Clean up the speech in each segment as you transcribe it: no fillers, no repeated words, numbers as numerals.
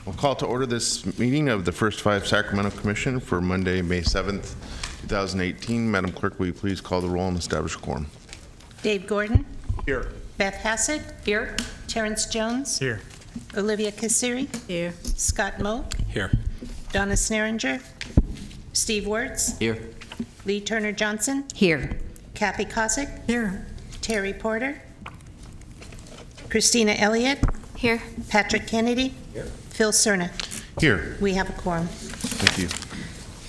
We'll call to order this meeting of the First Five Sacramento Commission for Monday, May 7th, 2018. Madam Clerk, will you please call the roll and establish a quorum? Dave Gordon. Here. Beth Hassett. Here. Terrence Jones. Here. Olivia Kassiri. Here. Scott Moe. Here. Donna Sneringer. Steve Wertz. Here. Lee Turner Johnson. Here. Kathy Kosick. Here. Terry Porter. Christina Elliott. Here. Patrick Kennedy. Here. Phil Cerna. Here. We have a quorum. Thank you.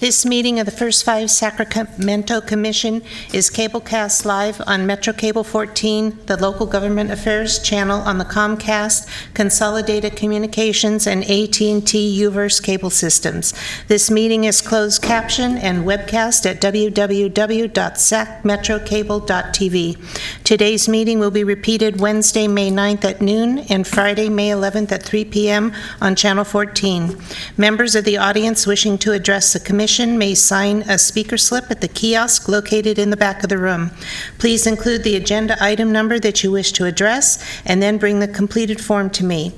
This meeting of the First Five Sacramento Commission is cablecast live on Metro Cable 14, the Local Government Affairs channel on the Comcast, Consolidated Communications, and AT&T UVerse cable systems. This meeting is closed caption and webcast at www.sacmetrocable.tv. Today's meeting will be repeated Wednesday, May 9th at noon and Friday, May 11th at 3 p.m. on Channel 14. Members of the audience wishing to address the Commission may sign a speaker slip at the kiosk located in the back of the room. Please include the agenda item number that you wish to address and then bring the completed form to me.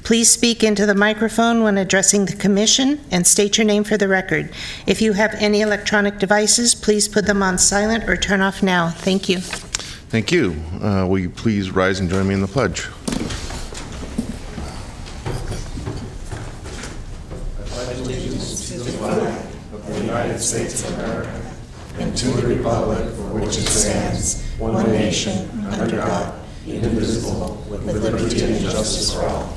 Please speak into the microphone when addressing the Commission and state your name for the record. If you have any electronic devices, please put them on silent or turn off now. Thank you. Thank you. Will you please rise and join me in the pledge? United States of America, and to the republic for which it stands, one nation, under God, indivisible, with liberty and justice for all.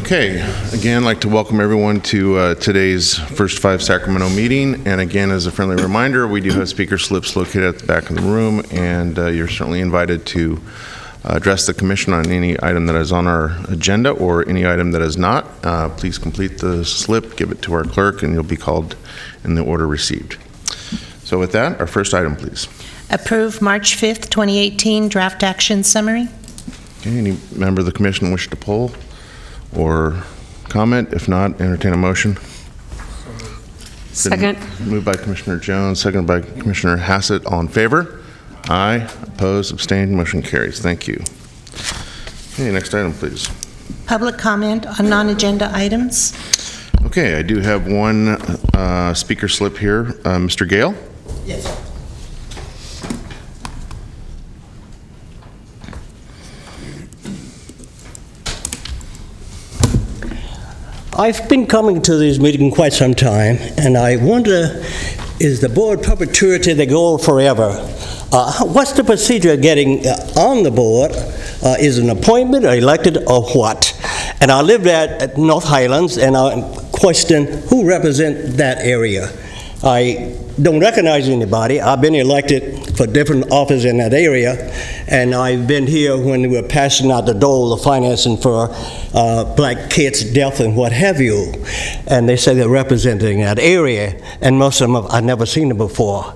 Okay, again, I'd like to welcome everyone to today's First Five Sacramento meeting. And again, as a friendly reminder, we do have speaker slips located at the back of the room, and you're certainly invited to address the Commission on any item that is on our agenda or any item that is not. Please complete the slip, give it to our clerk, and you'll be called in the order received. So with that, our first item, please. Approve March 5th, 2018 draft action summary. Okay, any member of the Commission wish to poll or comment? If not, entertain a motion. Second. Moved by Commissioner Jones, seconded by Commissioner Hassett. All in favor? Aye. Opposed? Abstained? Motion carries. Thank you. Okay, next item, please. Public comment on non-agenda items. Okay, I do have one speaker slip here. Mr. Gale? Yes. I've been coming to these meetings quite some time, and I wonder, is the board perpetuity the goal forever? What's the procedure of getting on the board? Is it an appointment or elected or what? And I live at North Highlands, and I question who represents that area. I don't recognize anybody. I've been elected for different offices in that area, and I've been here when we were passing out the dole, the financing for black kids' death and what have you. And they say they're representing that area, and most of them I've never seen them before.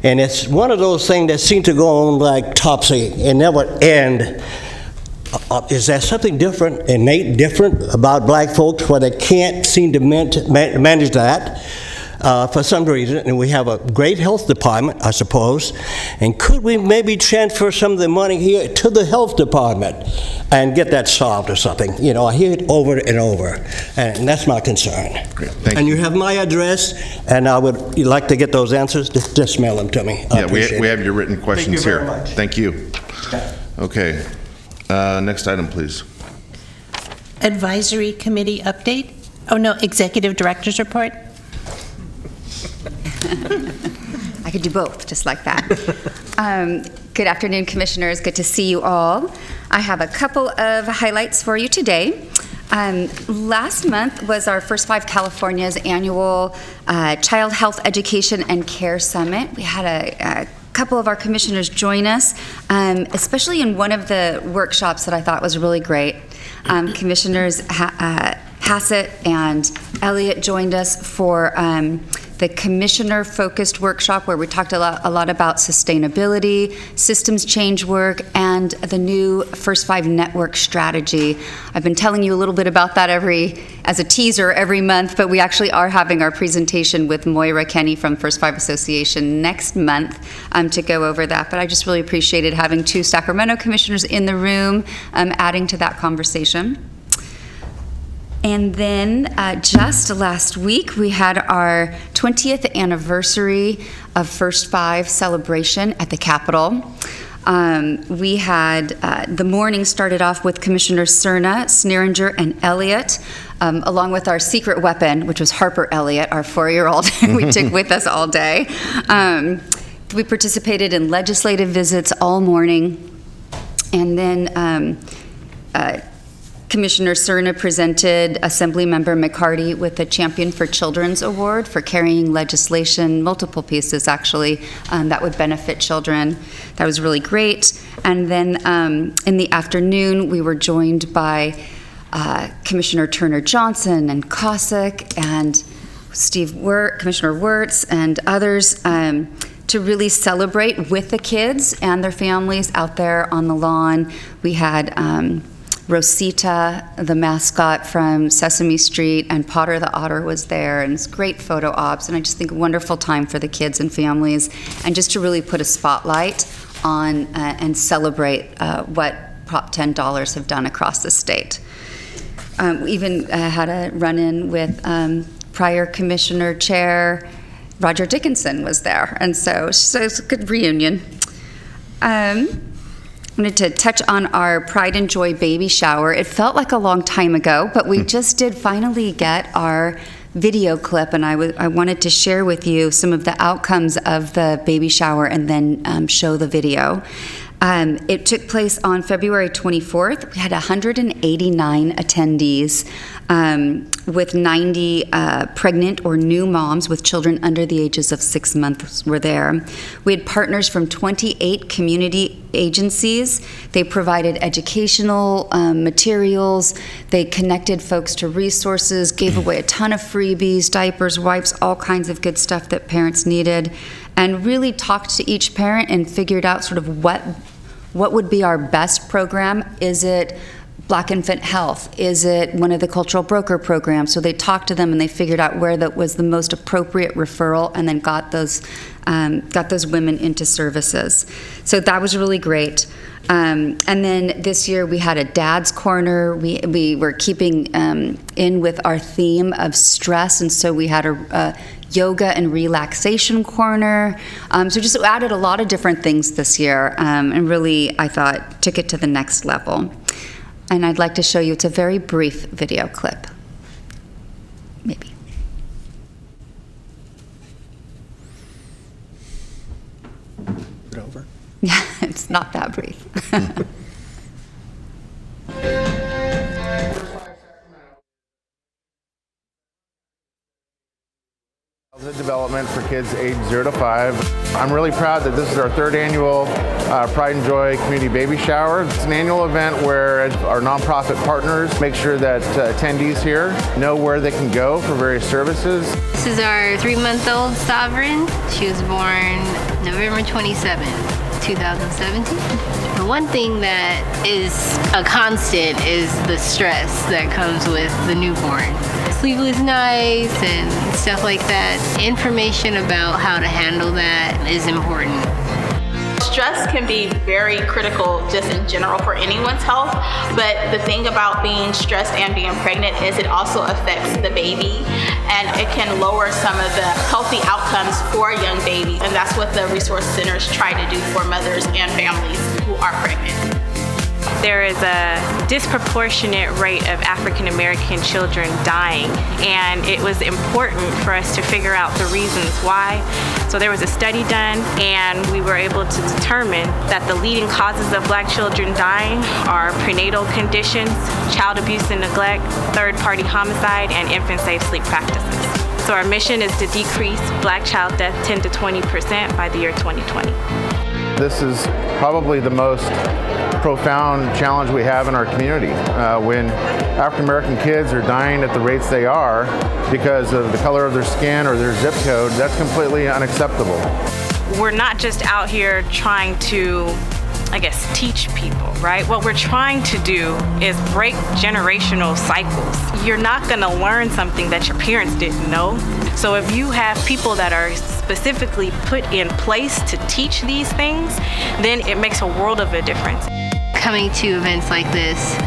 And it's one of those things that seem to go on like topsy and never end. Is there something different, innate different about black folks where they can't seem to manage that? For some reason, and we have a great health department, I suppose, and could we maybe transfer some of the money here to the health department and get that solved or something? You know, I hear it over and over, and that's my concern. Great. Thank and you. You have my address, and I would like to get those answers. Just mail them to me. Yeah, we have your written questions here. Thank you very Thank you. Okay. Okay. Next item, please. Advisory committee update. Oh, no, executive director's report. I could do both, just like that. Good afternoon, Commissioners. Good to see you all. I have a couple of highlights for you today. Last month was our First Five California's annual Child Health Education and Care Summit. We had a couple of our commissioners join us, especially in one of the workshops that I thought was really great. Commissioners Hassett and Elliott joined us for the commissioner-focused workshop where we talked a lot about sustainability, systems change work, and the new First Five Network strategy. I've been telling you a little bit about that as a teaser every month, but we actually are having our presentation with Moira Kenny from First Five Association next month to go over that. But I just really appreciated having two Sacramento commissioners in the room adding to that conversation. And then just last week, we had our 20th anniversary of First Five celebration at the Capitol. We had, the morning started off with Commissioners Cerna, Sneeringer, and Elliott, along with our secret weapon, which was Harper Elliott, our 4-year-old we took with us all day. We participated in legislative visits all morning. And then Commissioner Cerna presented Assemblymember McCarty with the Champion for Children's Award for carrying legislation, multiple pieces actually, that would benefit children. That was really great. And then in the afternoon, we were joined by Commissioner Turner Johnson and Cossack and Commissioner Wirtz and others to really celebrate with the kids and their families out there on the lawn. We had Rosita, the mascot from Sesame Street, and Potter the otter was there, and it's great photo ops, and I just think a wonderful time for the kids and families, and just to really put a spotlight on and celebrate what Prop 10 dollars have done across the state. We even had a run-in with prior Commissioner Chair Roger Dickinson was there, and so it's a good reunion. I wanted to touch on our Pride and Joy baby shower. It felt like a long time ago, but we just did finally get our video clip, and I wanted to share with you some of the outcomes of the baby shower and then show the video. It took place on February 24th. We had 189 attendees, with 90 pregnant or new moms with children under the ages of 6 months were there. We had partners from 28 community agencies. They provided educational materials. They connected folks to resources, gave away a ton of freebies, diapers, wipes, all kinds of good stuff that parents needed, and really talked to each parent and figured out sort of what would be our best program. Is it Black Infant Health? Is it one of the cultural broker programs? So they talked to them and they figured out where that was the most appropriate referral, and then got those women into services. So that was really great. And then this year we had a dad's corner. We were keeping in with our theme of stress, and so we had a yoga and relaxation corner. So just added a lot of different things this year, and really, I thought, took it to the next level. And I'd like to show you, it's a very brief video clip. Maybe. Is it over? Yeah, it's not that brief. Development for kids aged 0 to 5. I'm really proud that this is our 3rd annual Pride and Joy Community Baby Shower. It's an annual event where our nonprofit partners make sure that attendees here know where they can go for various services. This is our 3-month-old Sovereign. She was born November 27, 2017. The one thing that is a constant is the stress that comes with the newborn. Sleepless nights and stuff like that. Information about how to handle that is important. Stress can be very critical just in general for anyone's health, but the thing about being stressed and being pregnant is it also affects the baby, and it can lower some of the healthy outcomes for a young baby, and that's what the resource centers try to do for mothers and families who are pregnant. There is a disproportionate rate of African American children dying, and it was important for us to figure out the reasons why. So there was a study done, and we were able to determine that the leading causes of Black children dying are prenatal conditions, child abuse and neglect, third-party homicide, and infant-safe sleep practices. So our mission is to decrease Black child death 10 to 20% by the year 2020. This is probably the most profound challenge we have in our community. When African American kids are dying at the rates they are because of the color of their skin or their zip code, that's completely unacceptable. We're not just out here trying to, I guess, teach people, right? What we're trying to do is break generational cycles. You're not gonna learn something that your parents didn't know. So if you have people that are specifically put in place to teach these things, then it makes a world of a difference. Coming to events like this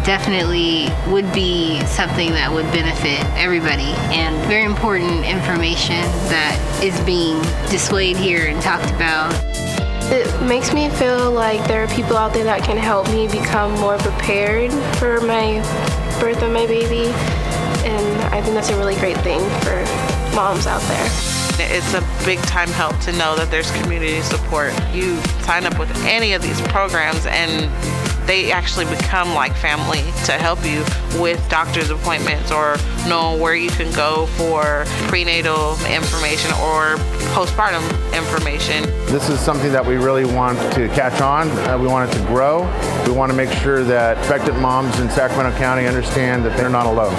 definitely would be something that would benefit everybody, and very important information that is being displayed here and talked about. It makes me feel like there are people out there that can help me become more prepared for my birth of my baby, and I think that's a really great thing for moms out there. It's a big time help to know that there's community support. You sign up with any of these programs and they actually become like family to help you with doctor's appointments or know where you can go for prenatal information or postpartum information. This is something that we really want to catch on. We want it to grow. We want to make sure that expectant moms in Sacramento County understand that they're not alone.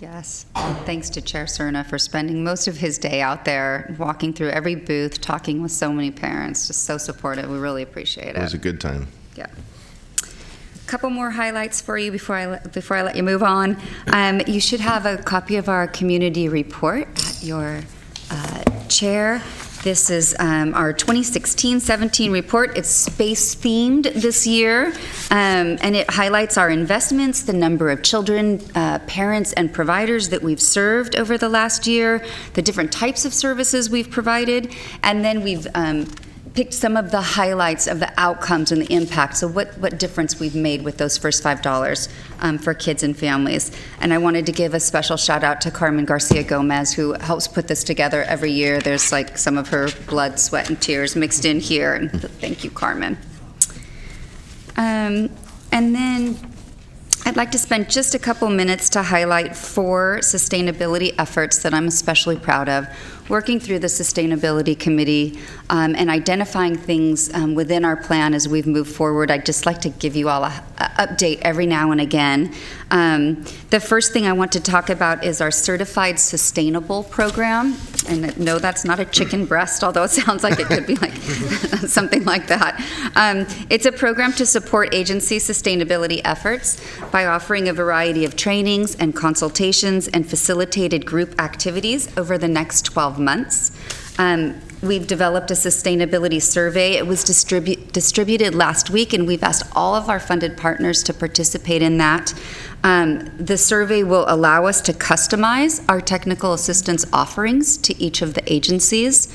Yes, and thanks to Chair Cerna for spending most of his day out there, walking through every booth, talking with so many parents, just so supportive. We really appreciate it. It was a good time. Yeah. A couple more highlights for you before I let you move on. You should have a copy of our community report at your chair. This is our 2016-17 report. It's space-themed this year, and it highlights our investments, the number of children, parents, and providers that we've served over the last year, the different types of services we've provided, and then we've picked some of the highlights of the outcomes and the impact, so what difference we've made with those first $5 for kids and families. And I wanted to give a special shout out to Carmen Garcia Gomez, who helps put this together every year. There's like some of her blood, sweat, and tears mixed in here, and thank you, Carmen. And then I'd like to spend just a couple minutes to highlight 4 sustainability efforts that I'm especially proud of. Working through the Sustainability Committee and identifying things within our plan as we've moved forward, I'd just like to give you all an update every now and again. The first thing I want to talk about is our Certified Sustainable program. And no, that's not a chicken breast, although it sounds like it could be like something like that. It's a program to support agency sustainability efforts by offering a variety of trainings and consultations and facilitated group activities over the next 12 months. We've developed a sustainability survey. It was distributed last week, and we've asked all of our funded partners to participate in that. The survey will allow us to customize our technical assistance offerings to each of the agencies.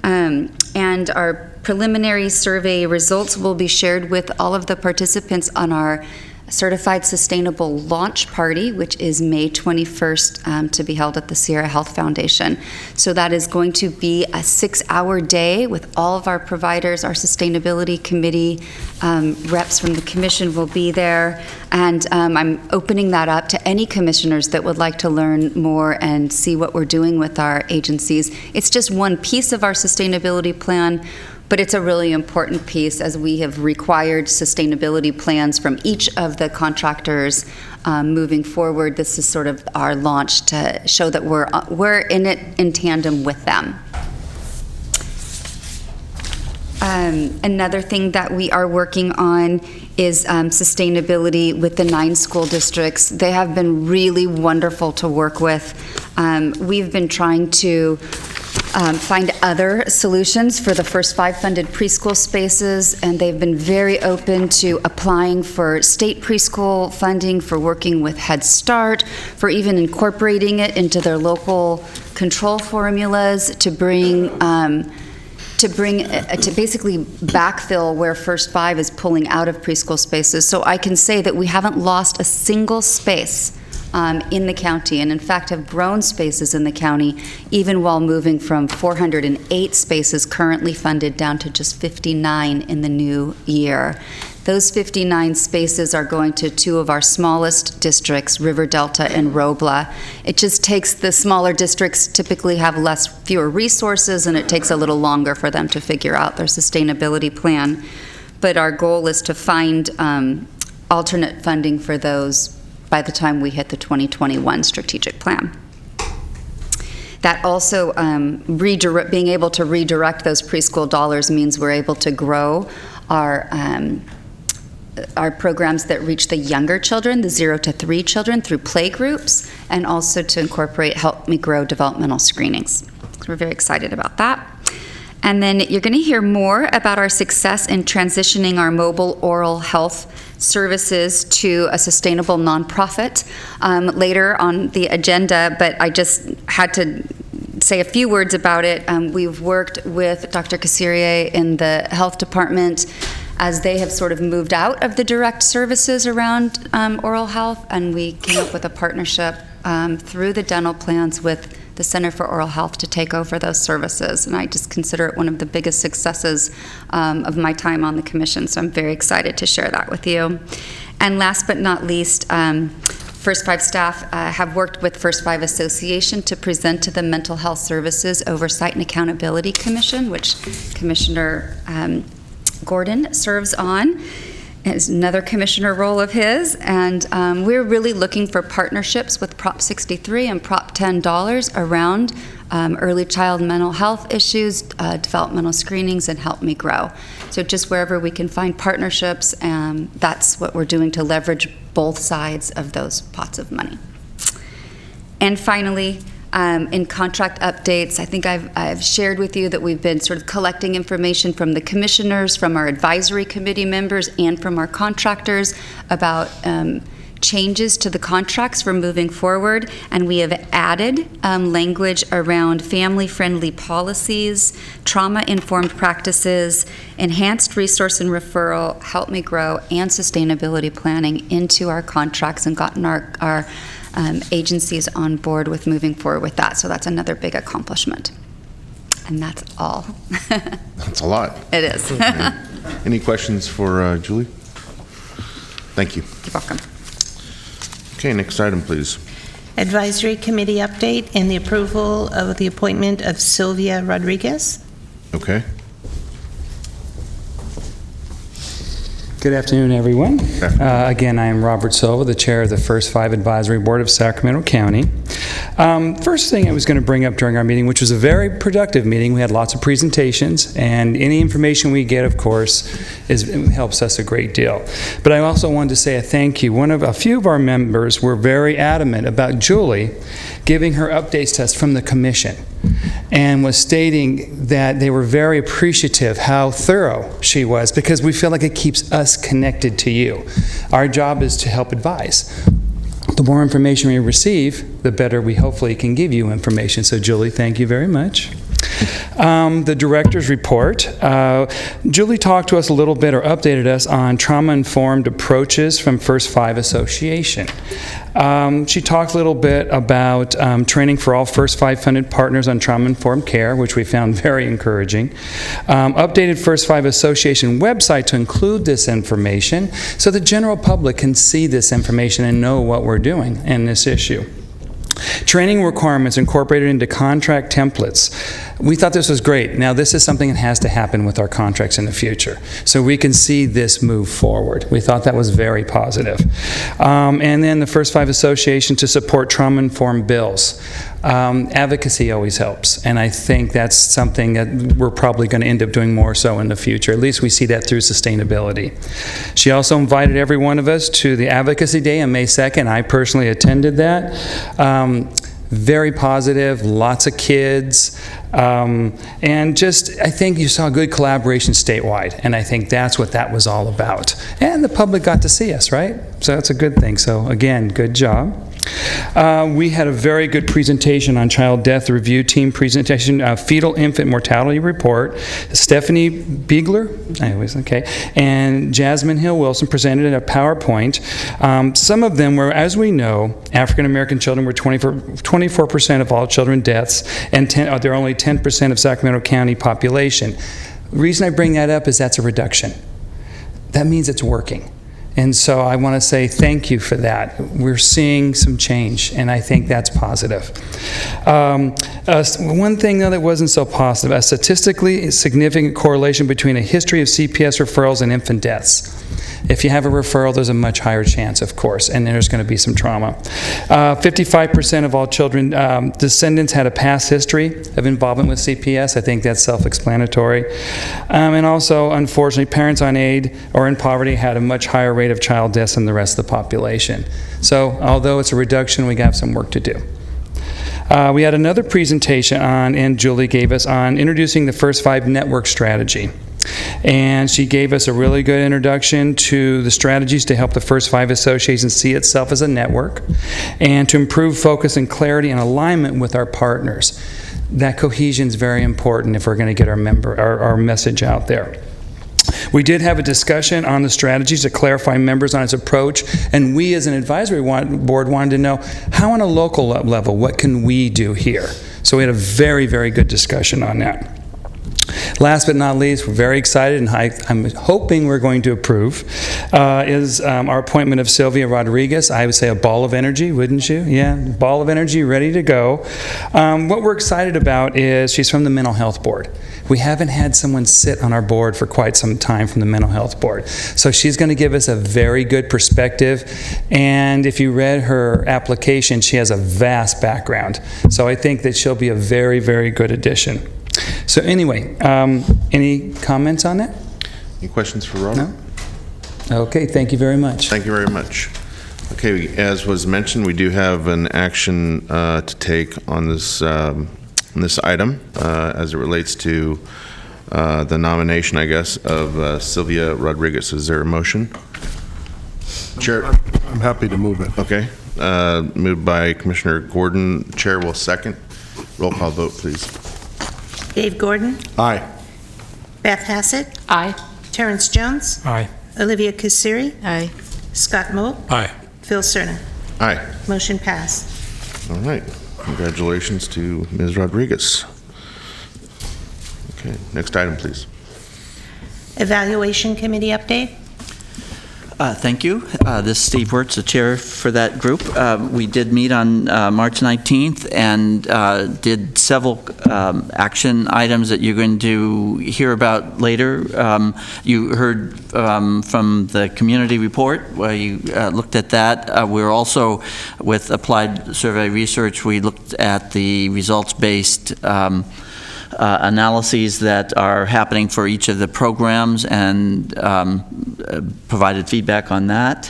And our preliminary survey results will be shared with all of the participants on our Certified Sustainable Launch Party, which is May 21st, to be held at the Sierra Health Foundation. So that is going to be a 6-hour day with all of our providers. Our Sustainability Committee reps from the Commission will be there. And I'm opening that up to any commissioners that would like to learn more and see what we're doing with our agencies. It's just one piece of our sustainability plan, but it's a really important piece as we have required sustainability plans from each of the contractors moving forward. This is sort of our launch to show that we're in it in tandem with them. Another thing that we are working on is sustainability with the 9 school districts. They have been really wonderful to work with. We've been trying to find other solutions for the first 5 funded preschool spaces, and they've been very open to applying for state preschool funding, for working with Head Start, for even incorporating it into their local control formulas to basically backfill where First 5 is pulling out of preschool spaces. So I can say that we haven't lost a single space in the county, and in fact have grown spaces in the county even while moving from 408 spaces currently funded down to just 59 in the new year. Those 59 spaces are going to two of our smallest districts, River Delta and Robla. It just takes, the smaller districts typically have fewer resources, and it takes a little longer for them to figure out their sustainability plan. But our goal is to find alternate funding for those by the time we hit the 2021 strategic plan. That also, being able to redirect those preschool dollars means we're able to grow our programs that reach the younger children, the 0 to 3 children, through play groups, and also to incorporate Help Me Grow developmental screenings. So we're very excited about that. And then you're going to hear more about our success in transitioning our mobile oral health services to a sustainable nonprofit later on the agenda, but I just had to say a few words about it. We've worked with Dr. Cassirier in the health department as they have sort of moved out of the direct services around oral health, and we came up with a partnership through the dental plans with the Center for Oral Health to take over those services, and I just consider it one of the biggest successes of my time on the commission, so I'm very excited to share that with you. And last but not least, First Five staff have worked with First Five Association to present to the Mental Health Services Oversight and Accountability Commission, which Commissioner Gordon serves on. It's another commissioner role of his, and we're really looking for partnerships with Prop 63 and Prop 10 around early child mental health issues, developmental screenings, and Help Me Grow. So just wherever we can find partnerships, that's what we're doing to leverage both sides of those pots of money. And finally, in contract updates, I think I've shared with you that we've been sort of collecting information from the commissioners, from our advisory committee members, and from our contractors about changes to the contracts for moving forward, and we have added language around family-friendly policies, trauma-informed practices, enhanced resource and referral, Help Me Grow, and sustainability planning into our contracts, and gotten our agencies on board with moving forward with that. So that's another big accomplishment. And that's all. That's a lot. It is. Okay. Any questions for Julie? Thank you. You're welcome. Okay, next item, please. Advisory Committee update and the approval of the appointment of Sylvia Rodriguez. Okay. Good afternoon, everyone. Again, I am Robert Silva, the chair of the First Five Advisory Board of Sacramento County. First thing I was going to bring up during our meeting, which was a very productive meeting, we had lots of presentations, and any information we get, of course, helps us a great deal. But I also wanted to say a thank you. A few of our members were very adamant about Julie giving her updates to us from the commission, and was stating that they were very appreciative how thorough she was, because we feel like it keeps us connected to you. Our job is to help advise. The more information we receive, the better we hopefully can give you information. So Julie, thank you very much. The director's report. Julie talked to us a little bit, or updated us, on trauma-informed approaches from First Five Association. She talked a little bit about training for all First Five funded partners on trauma-informed care, which we found very encouraging. Updated First Five Association website to include this information so the general public can see this information and know what we're doing in this issue. Training requirements incorporated into contract templates. We thought this was great. Now, this is something that has to happen with our contracts in the future, so we can see this move forward. We thought that was very positive. And then the First Five Association to support trauma-informed bills. Advocacy always helps, and I think that's something that we're probably going to end up doing more so in the future. At least we see that through sustainability. She also invited every one of us to the Advocacy Day on May 2nd. I personally attended that. Very positive, lots of kids, and just, I think you saw good collaboration statewide, and I think that's what that was all about. And the public got to see us, right? So that's a good thing. So again, good job. We had a very good presentation on child death review team presentation, fetal infant mortality report. Stephanie Biegler, and Jasmine Hill Wilson presented a PowerPoint. Some of them were, as we know, African American children were 24% of all children deaths, and they're only 10% of Sacramento County population. The reason I bring that up is that's a reduction. that means it's working. And so I want to say thank you for that. We're seeing some change, and I think that's positive. One thing, though, that wasn't so positive, a statistically significant correlation between a history of CPS referrals and infant deaths. If you have a referral, there's a much higher chance, of course, and there's going to be some trauma. 55% of all children, descendants had a past history of involvement with CPS. I think that's self-explanatory. And also, unfortunately, parents on aid or in poverty had a much higher rate of child deaths than the rest of the population. So, although it's a reduction, we have some work to do. We had another presentation on, and Julie gave us, on introducing the First Five Network strategy. And she gave us a really good introduction to the strategies to help the First Five Association see itself as a network and to improve focus and clarity and alignment with our partners. That cohesion is very important if we're going to get our message out there. We did have a discussion on the strategies to clarify members on its approach, and we as an advisory board wanted to know how on a local level, what can we do here? So we had a very, very good discussion on that. Last but not least, we're very excited, and I'm hoping we're going to approve, is our appointment of Sylvia Rodriguez. I would say a ball of energy, wouldn't you? Yeah, ball of energy, ready to go. What we're excited about is she's from the Mental Health Board. We haven't had someone sit on our board for quite some time from the Mental Health Board. So she's going to give us a very good perspective, and if you read her application, she has a vast background. So I think that she'll be a very, very good addition. So anyway, any comments on that? Any questions for Robert? No? Okay, thank you very much. Thank you very much. Okay, as was mentioned, we do have an action to take on this item as it relates to the nomination, I guess, of Sylvia Rodriguez. Is there a motion? Chair? I'm happy to move it. Okay. Moved by Commissioner Gordon. Chair will second. Roll call vote, please. Dave Gordon. Aye. Beth Hassett. Aye. Terrence Jones. Aye. Olivia Kasiri. Aye. Scott Moe. Aye. Phil Cerna. Aye. Motion passed. All right. Congratulations to Ms. Rodriguez. Okay, next item, please. Evaluation Committee update. Thank you. This is Steve Wirtz, the chair for that group. We did meet on March 19th and did several action items that you're going to hear about later. You heard from the community report where you looked at that. We're also, with applied survey research, we looked at the results-based analyses that are happening for each of the programs and provided feedback on that,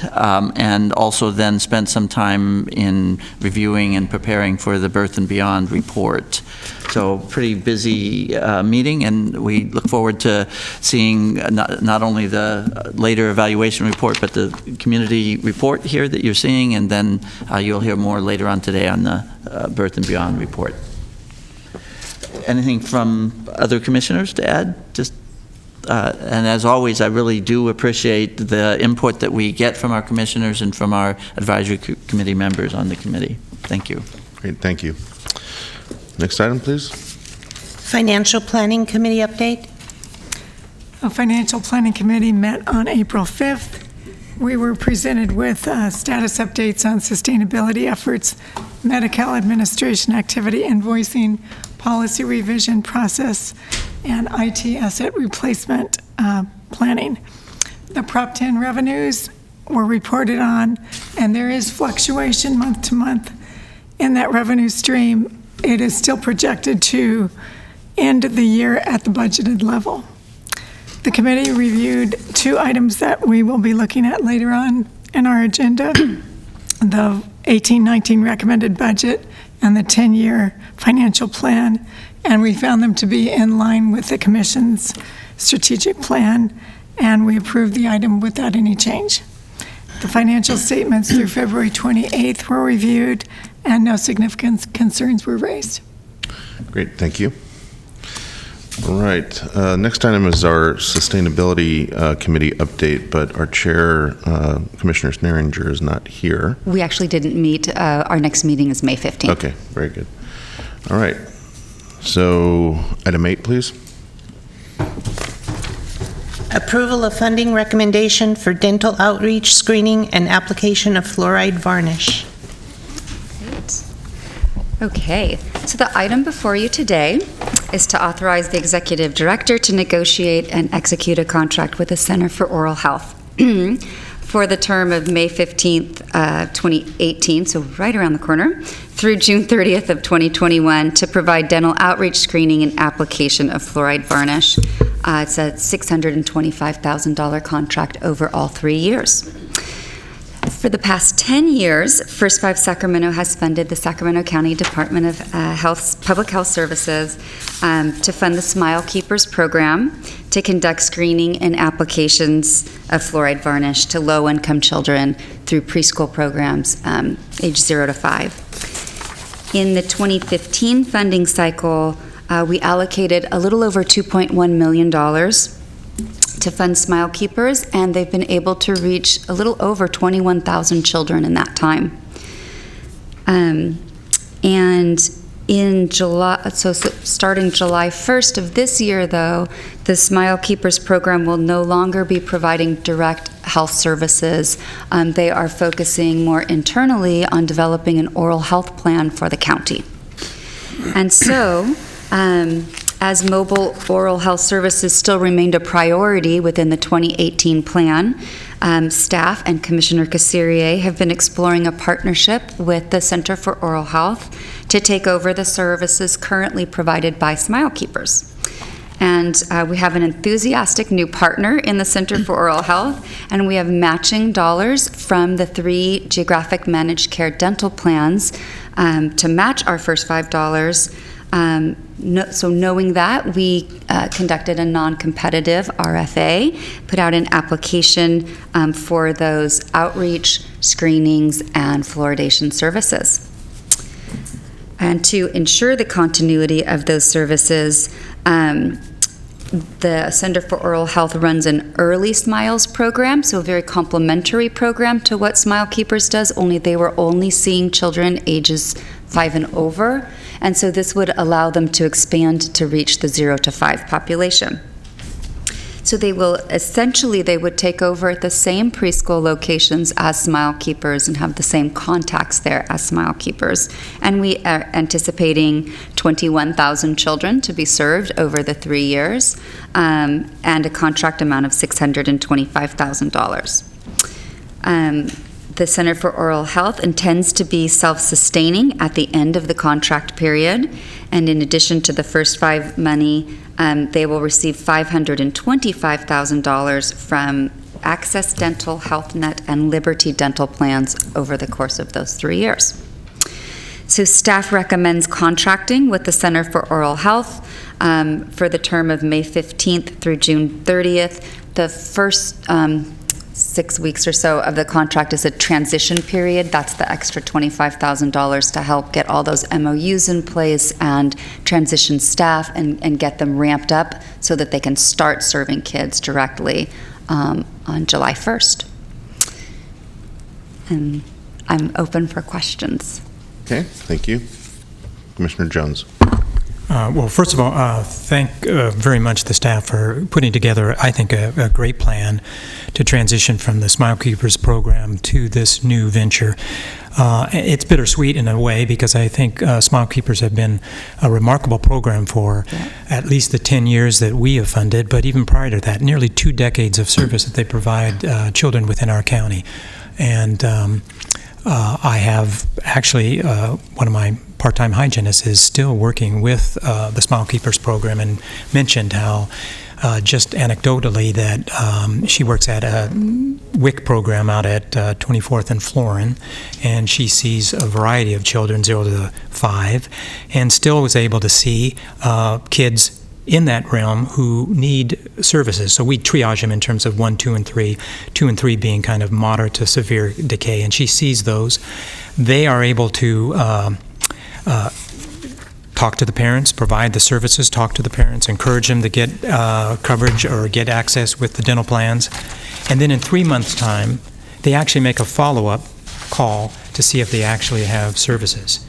and also then spent some time in reviewing and preparing for the Birth and Beyond report. So pretty busy meeting, and we look forward to seeing not only the later evaluation report, but the community report here that you're seeing, and then you'll hear more later on today on the Birth and Beyond report. Anything from other commissioners to add? And as always, I really do appreciate the input that we get from our commissioners and from our advisory committee members on the committee. Thank you. Great, thank you. Next item, please. Financial Planning Committee update. A Financial Planning Committee met on April 5th. We were presented with status updates on sustainability efforts, Medi-Cal administration activity invoicing, policy revision process, and IT asset replacement planning. The Prop 10 revenues were reported on, and there is fluctuation month to month in that revenue stream. It is still projected to end the year at the budgeted level. The committee reviewed two items that we will be looking at later on in our agenda, the 18-19 recommended budget and the 10-year financial plan, and we found them to be in line with the Commission's strategic plan, and we approved the item without any change. The financial statements through February 28th were reviewed, and no significant concerns were raised. Great, thank you. All right, next item is our Sustainability Committee update, but our chair, Commissioner Sneringer, is not here. We actually didn't meet. Our next meeting is May 15th. Okay, very good. All right, so item 8, please. Approval of funding recommendation for dental outreach, screening, and application of fluoride varnish. Okay, so the item before you today is to authorize the executive director to negotiate and execute a contract with the Center for Oral Health for the term of May 15th, 2018, so right around the corner, through June 30th of 2021 to provide dental outreach, screening, and application of fluoride varnish. It's a $625,000 contract over all 3 years. For the past 10 years, First 5 Sacramento has funded the Sacramento County Department of Public Health Services to fund the Smile Keepers program to conduct screening and applications of fluoride varnish to low-income children through preschool programs age 0 to 5. In the 2015 funding cycle, we allocated a little over $2.1 million to fund Smile Keepers, and they've been able to reach a little over 21,000 children in that time. And in July, so starting July 1st of this year, though, the Smile Keepers program will no longer be providing direct health services. They are focusing more internally on developing an oral health plan for the county. And so, as mobile oral health services still remained a priority within the 2018 plan, staff and Commissioner Casserier have been exploring a partnership with the Center for Oral Health to take over the services currently provided by Smile Keepers. And we have an enthusiastic new partner in the Center for Oral Health, and we have matching dollars from the 3 geographic managed care dental plans to match our first $5. So knowing that, we conducted a non-competitive RFA, put out an application for those outreach, screenings, and fluoridation services. And to ensure the continuity of those services, the Center for Oral Health runs an Early Smiles program, so a very complementary program to what Smile Keepers does, only they were only seeing children ages 5 and over, and so this would allow them to expand to reach the 0 to 5 population. So they would take over at the same preschool locations as Smile Keepers and have the same contacts there as Smile Keepers. And we are anticipating 21,000 children to be served over the 3 years, and a contract amount of $625,000. The Center for Oral Health intends to be self-sustaining at the end of the contract period, and in addition to the first 5 money, they will receive $525,000 from Access Dental, HealthNet, and Liberty Dental plans over the course of those 3 years. So staff recommends contracting with the Center for Oral Health for the term of May 15th through June 30th. The first 6 weeks or so of the contract is a transition period. That's the extra $25,000 to help get all those MOUs in place and transition staff and get them ramped up so that they can start serving kids directly on July 1st. And I'm open for questions. Okay, thank you. Commissioner Jones. Well, first of all, thank very much the staff for putting together, I think, a great plan to transition from the Smile Keepers program to this new venture. It's bittersweet in a way because I think Smile Keepers have been a remarkable program for at least the 10 years that we have funded, but even prior to that, nearly 2 decades of service that they provide children within our county. And I have actually, one of my part-time hygienists is still working with the Smile Keepers program and mentioned how just anecdotally that she works at a WIC program out at 24th and Florin, and she sees a variety of children 0 to 5 and still was able to see kids in that realm who need services. So we triage them in terms of 1, 2, and 3, 2 and 3 being kind of moderate to severe decay, and she sees those. They are able to talk to the parents, provide the services, talk to the parents, encourage them to get coverage or get access with the dental plans. And then in 3 months' time, they actually make a follow-up call to see if they actually have services.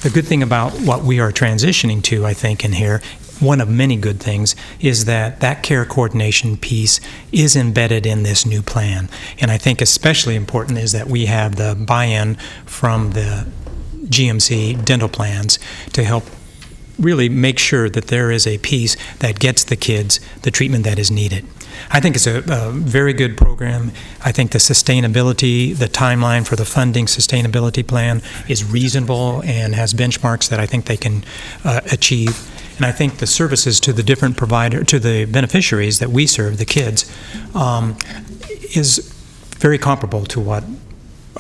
The good thing about what we are transitioning to, I think, in here, one of many good things is that care coordination piece is embedded in this new plan. And I think especially important is that we have the buy-in from the GMC dental plans to help really make sure that there is a piece that gets the kids the treatment that is needed. I think it's a very good program. I think the sustainability, the timeline for the funding sustainability plan is reasonable and has benchmarks that I think they can achieve. And I think the services to the different to the beneficiaries that we serve, the kids, is very comparable to what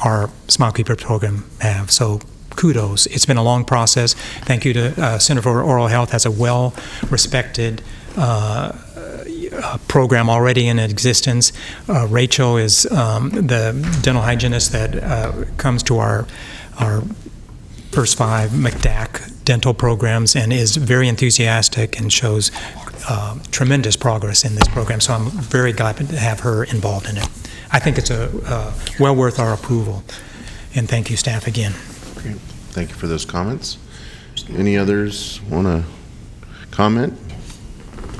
our SmileKeeper program have. So kudos. It's been a long process. Thank you to Center for Oral Health, has a well-respected program already in existence. Rachel is the dental hygienist that comes to our First Five McDack dental programs and is very enthusiastic and shows tremendous progress in this program. So I'm very glad to have her involved in it. I think it's well worth our approval. And thank you, staff, again. Great. Thank you for those comments. Any others want to comment?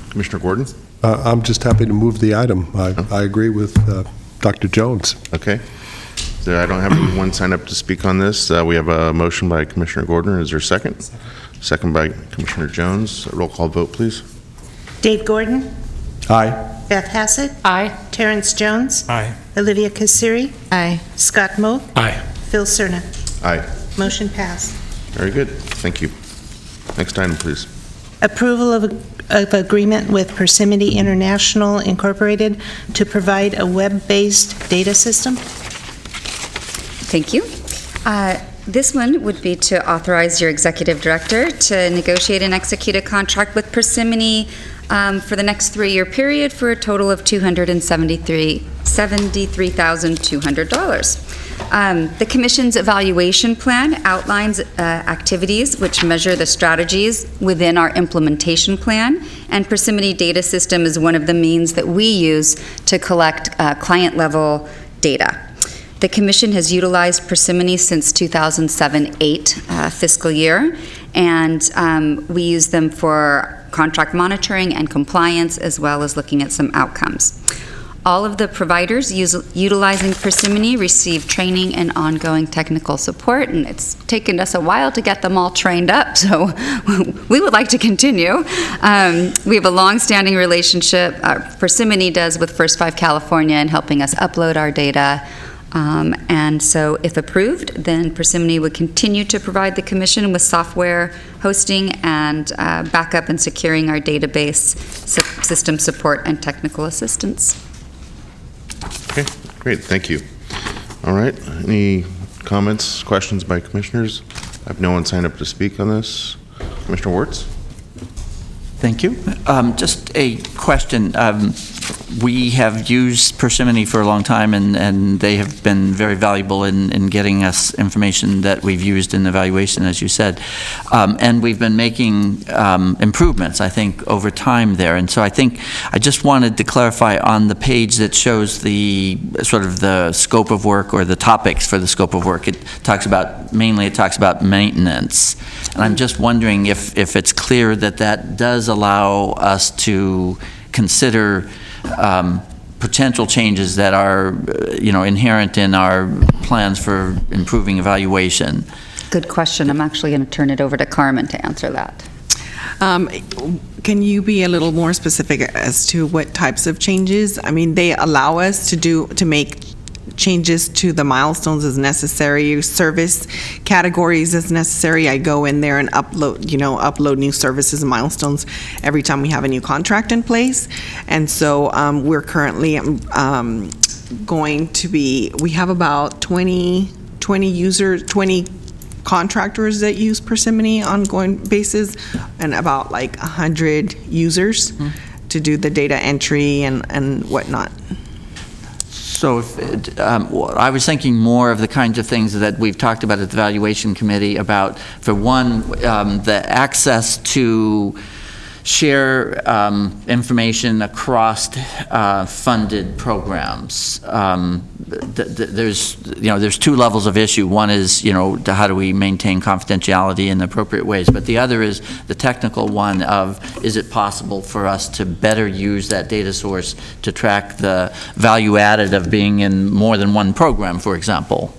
Commissioner Gordon? I'm just happy to move the item. I agree with Dr. Jones. Okay. So I don't have anyone sign up to speak on this. We have a motion by Commissioner Gordon. Is there a second? Second by Commissioner Jones. Roll call vote, please. Dave Gordon? Aye. Beth Hassett? Aye. Terrence Jones? Aye. Olivia Kasiri? Aye. Scott Moe? Aye. Phil Cerna? Aye. Motion passed. Very good. Thank you. Next item, please. Approval of agreement with Persimmon International Incorporated to provide a web-based data system. Thank you. This one would be to authorize your executive director to negotiate and execute a contract with Persimmon for the next 3-year period for a total of $73,200. The Commission's evaluation plan outlines activities which measure the strategies within our implementation plan, and Persimmon Data System is one of the means that we use to collect client-level data. The Commission has utilized Persimmon since 2007-08 fiscal year, and we use them for contract monitoring and compliance, as well as looking at some outcomes. All of the providers utilizing Persimmon receive training and ongoing technical support, and it's taken us a while to get them all trained up, so we would like to continue. We have a long-standing relationship, Persimmon does, with First Five California in helping us upload our data. And so if approved, then Persimmon would continue to provide the Commission with software hosting and backup and securing our database, system support, and technical assistance. Okay, great. Thank you. All right. Any comments, questions by commissioners? I have no one signed up to speak on this. Commissioner Wirtz? Thank you. Just a question. We have used Persimmon for a long time, and they have been very valuable in getting us information that we've used in evaluation, as you said. And we've been making improvements, I think, over time there. And so I think I just wanted to clarify on the page that shows the sort of the scope of work or the topics for the scope of work. It talks about, mainly it talks about maintenance. And I'm just wondering if it's clear that that does allow us to consider potential changes that are, inherent in our plans for improving evaluation. Good question. I'm actually going to turn it over to Carmen to answer that. Can you be a little more specific as to what types of changes? I mean, they allow us to make changes to the milestones as necessary, service categories as necessary. I go in there and upload new services and milestones every time we have a new contract in place. And so we're currently we have about 20 contractors that use Persimmon on ongoing basis, and about like 100 users to do the data entry and whatnot. So I was thinking more of the kinds of things that we've talked about at the Evaluation Committee about, for one, the access to share information across funded programs. There's two levels of issue. One is, how do we maintain confidentiality in appropriate ways? But the other is the technical one of, is it possible for us to better use that data source to track the value added of being in more than one program, for example?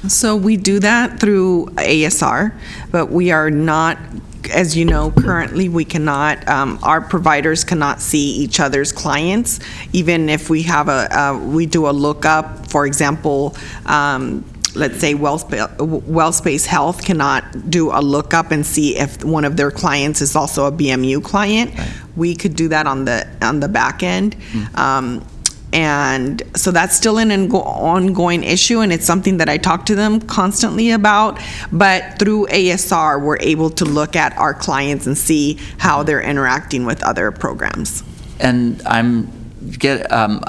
So we do that through ASR, but we are not, as you know, currently we cannot, our providers cannot see each other's clients. Even if we have we do a lookup, for example, let's say Wellspace Health cannot do a lookup and see if one of their clients is also a BMU client. Right. We could do that on the back end. And so that's still an ongoing issue, and it's something that I talk to them constantly about. But through ASR, we're able to look at our clients and see how they're interacting with other programs. And I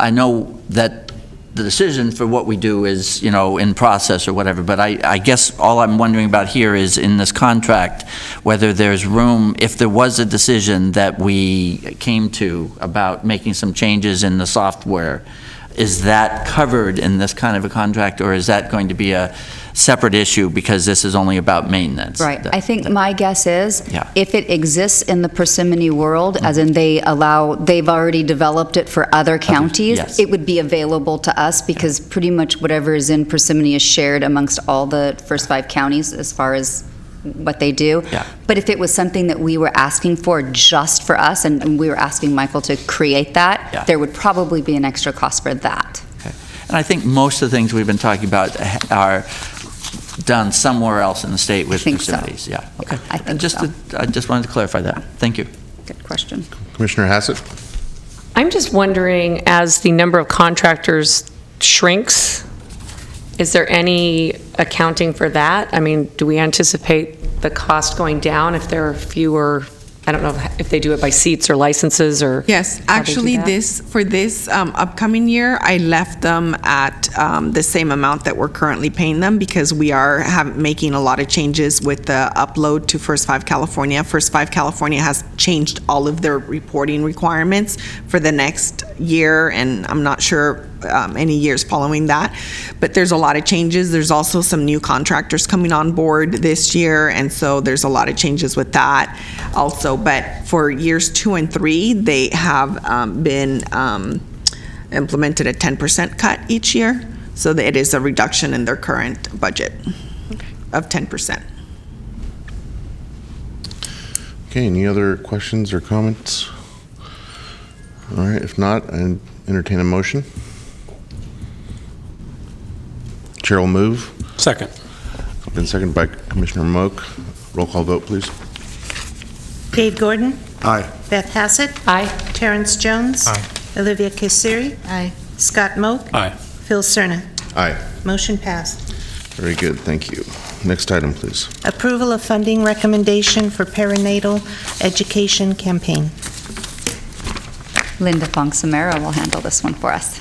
know that the decision for what we do is, in process or whatever, but I guess all I'm wondering about here is in this contract, whether there's room, if there was a decision that we came to about making some changes in the software, is that covered in this kind of a contract, or is that going to be a separate issue because this is only about maintenance? Right. I think my guess is if it exists in the Persimmon world, as in they've already developed it for other counties, it would be available to us because pretty much whatever is in Persimmon is shared amongst all the first 5 counties as far as what they do. But if it was something that we were asking for just for us and we were asking Michael to create that, there would probably be an extra cost for that. Okay. And I think most of the things we've been talking about are done somewhere else in the state with facilities. So. Okay. I think I just wanted to clarify that. Thank you. Good question. Commissioner Hassett? I'm just wondering, as the number of contractors shrinks, is there any accounting for that? I mean, do we anticipate the cost going down if there are fewer? I don't know if they do it by seats or licenses or. Yes, actually, for this upcoming year, I left them at the same amount that we're currently paying them because we are making a lot of changes with the upload to First 5 California. First 5 California has changed all of their reporting requirements for the next year, and I'm not sure any years following that, but there's a lot of changes. There's also some new contractors coming on board this year, and so there's a lot of changes with that also. But for years 2 and 3, they have been implemented a 10% cut each year, so that it is a reduction in their current budget of 10%. Okay, any other questions or comments? All right, if not, I entertain a motion. Chair will move. Second. Been seconded by Commissioner Moak. Roll call vote, please. Dave Gordon. Aye. Beth Hassett. Aye. Terrence Jones. Aye. Olivia Kasiri. Aye. Scott Moak. Aye. Phil Cerna. Aye. Motion passed. Very good, thank you. Next item, please. Approval of funding recommendation for perinatal education campaign. Linda Fong-Samara will handle this one for us.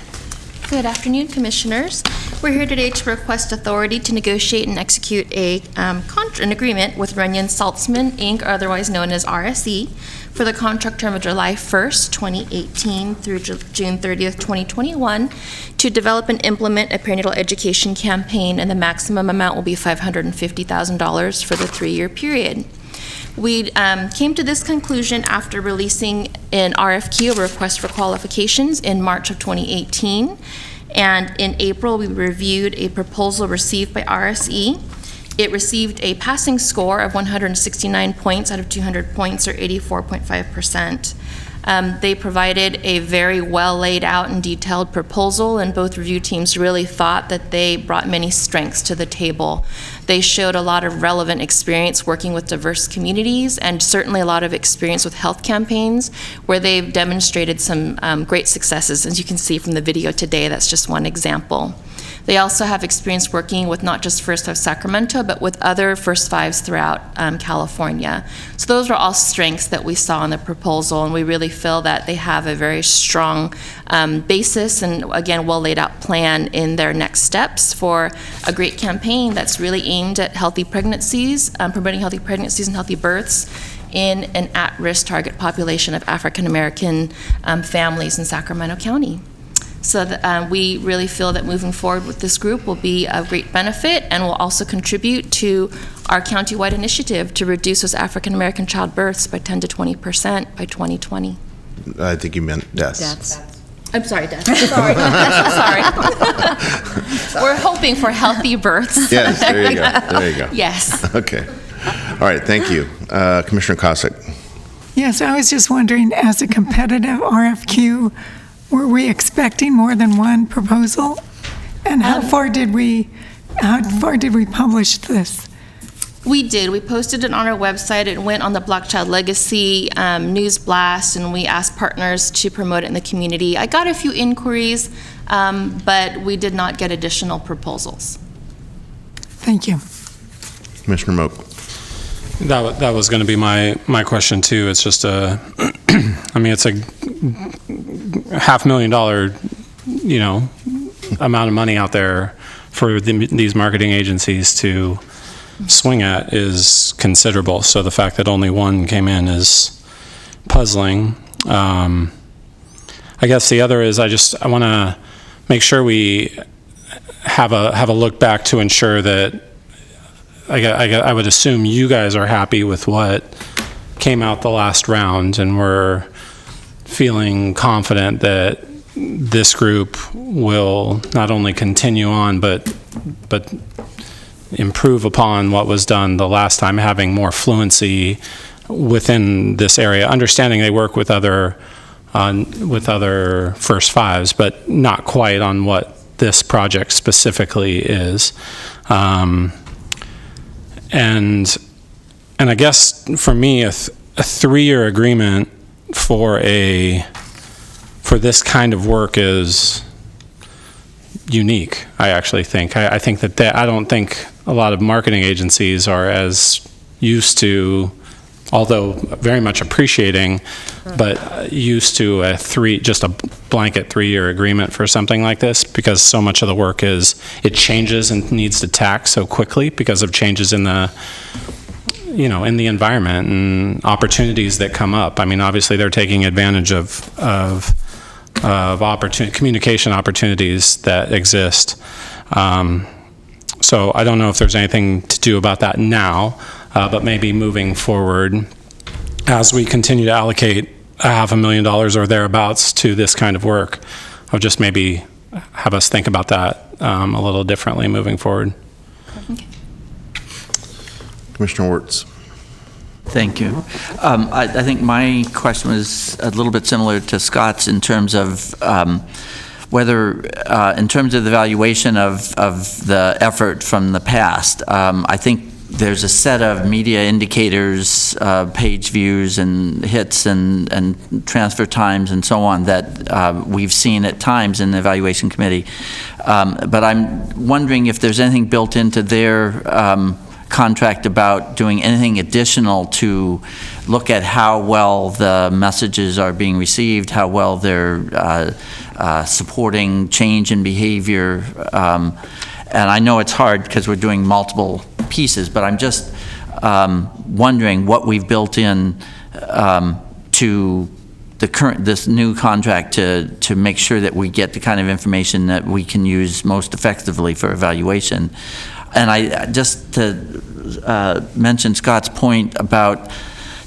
Good afternoon, Commissioners. We're here today to request authority to negotiate and execute an agreement with Runyon Saltzman, Inc., otherwise known as RSE, for the contract term of July 1st, 2018 through June 30th, 2021, to develop and implement a perinatal education campaign, and the maximum amount will be $550,000 for the 3-year period. We came to this conclusion after releasing an RFQ, a request for qualifications, in March of 2018. And in April, we reviewed a proposal received by RSE. It received a passing score of 169 points out of 200 points, or 84.5%. They provided a very well laid out and detailed proposal, and both review teams really thought that they brought many strengths to the table. They showed a lot of relevant experience working with diverse communities, and certainly a lot of experience with health campaigns, where they've demonstrated some great successes. As you can see from the video today, that's just one example. They also have experience working with not just First 5 Sacramento, but with other First 5s throughout California. So those were all strengths that we saw in the proposal, and we really feel that they have a very strong basis and, again, well laid out plan in their next steps for a great campaign that's really aimed at healthy pregnancies, promoting healthy pregnancies and healthy births, in an at-risk target population of African American families in Sacramento County. So we really feel that moving forward with this group will be a great benefit and will also contribute to our county-wide initiative to reduce those African American childbirths by 10 to 20% by 2020. I think you meant deaths. I'm sorry, deaths. Sorry. Sorry. We're hoping for healthy births. Yes, there you go. There you go. Yes. Okay. All right, thank you. Commissioner Cossack. Yes, I was just wondering, as a competitive RFQ, were we expecting more than one proposal? And how far did we publish this? We did. We posted it on our website. It went on the Black Child Legacy news blast, and we asked partners to promote it in the community. I got a few inquiries, but we did not get additional proposals. Thank you. Commissioner Moak. That was going to be my question too. It's just I mean, it's a $500,000, amount of money out there for these marketing agencies to swing at is considerable. So the fact that only one came in is puzzling. I guess the other is I want to make sure we have a look back to ensure that I would assume you guys are happy with what came out the last round, and we're feeling confident that this group will not only continue on but improve upon what was done the last time, having more fluency within this area, understanding they work with other first fives, but not quite on what this project specifically is. And I guess for me, a 3-year agreement for this kind of work is unique. I actually think. I think that I don't think a lot of marketing agencies are as used to, although very much appreciating, but used to just a blanket 3-year agreement for something like this, because so much of the work it changes and needs to tack so quickly because of changes in the in the environment and opportunities that come up. I mean, obviously they're taking advantage of communication opportunities that exist. So I don't know if there's anything to do about that now, but maybe moving forward, as we continue to allocate $500,000 or thereabouts to this kind of work, I'll just maybe have us think about that a little differently moving forward. Okay. Commissioner Wirtz. Thank you. I think my question was a little bit similar to Scott's in terms of whether, in terms of the evaluation of the effort from the past. I think there's a set of media indicators, page views and hits and transfer times and so on that we've seen at times in the evaluation committee. But I'm wondering if there's anything built into their contract about doing anything additional to look at how well the messages are being received, how well they're supporting change in behavior. And I know it's hard because we're doing multiple pieces, but I'm just wondering what we've built in to this new contract to make sure that we get the kind of information that we can use most effectively for evaluation. And I just to mention Scott's point about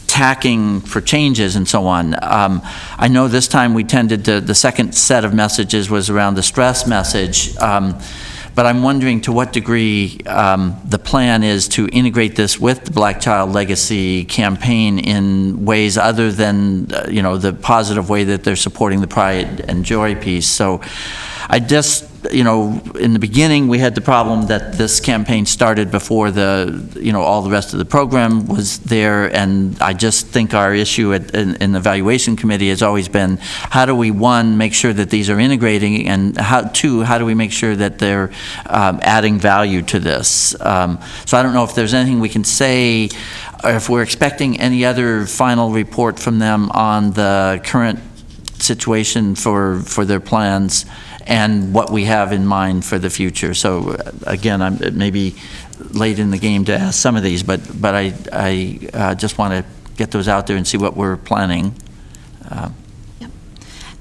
tacking for changes and so on. I know this time we tended to, the second set of messages was around the stress message, but I'm wondering to what degree the plan is to integrate this with the Black Child Legacy campaign in ways other than the positive way that they're supporting the Pride and Joy piece. So I just, in the beginning we had the problem that this campaign started before all the rest of the program was there, and I just think our issue in the evaluation committee has always been, how do we, one, make sure that these are integrating, and two, how do we make sure that they're adding value to this? So I don't know if there's anything we can say, or if we're expecting any other final report from them on the current situation for their plans and what we have in mind for the future. So again, it may be late in the game to ask some of these, but I just want to get those out there and see what we're planning.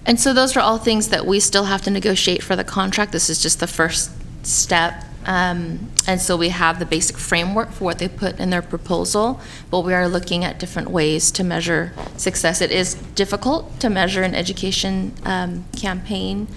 And so those are all things that we still have to negotiate for the contract. This is just the first step. And so we have the basic framework for what they put in their proposal, but we are looking at different ways to measure success. It is difficult to measure an education campaign.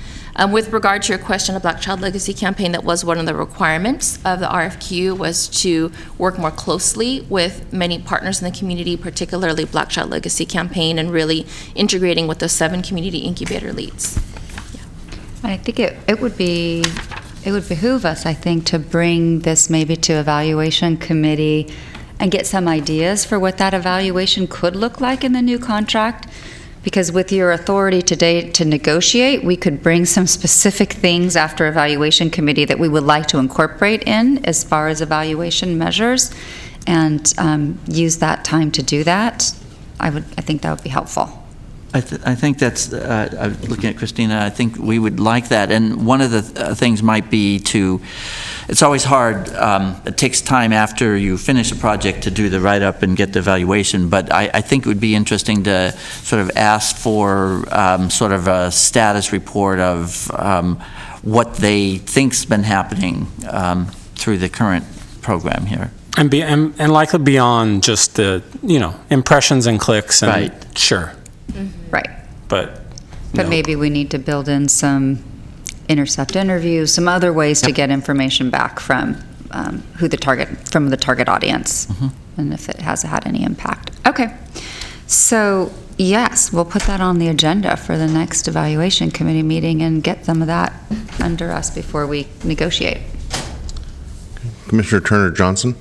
With regard to your question of Black Child Legacy Campaign, that was one of the requirements of the RFQ, was to work more closely with many partners in the community, particularly Black Child Legacy Campaign, and really integrating with those 7 community incubator leads. I think it would behoove us, I think, to bring this maybe to evaluation committee and get some ideas for what that evaluation could look like in the new contract. Because with your authority today to negotiate, we could bring some specific things after evaluation committee that we would like to incorporate in as far as evaluation measures, and use that time to do that. I think that would be helpful. I think that's, I'm looking at Christina, I think we would like that. And one of the things might be to, it's always hard, it takes time after you finish a project to do the write-up and get the evaluation, but I think it would be interesting to sort of ask for sort of a status report of what they think's been happening through the current program here. And likely beyond just the, impressions and clicks and right. Sure. Right. But maybe we need to build in some intercept interviews, some other ways to get information back from the target audience, and if it has had any impact. Okay. So yes, we'll put that on the agenda for the next evaluation committee meeting and get some of that under us before we negotiate. Commissioner Turner Johnson.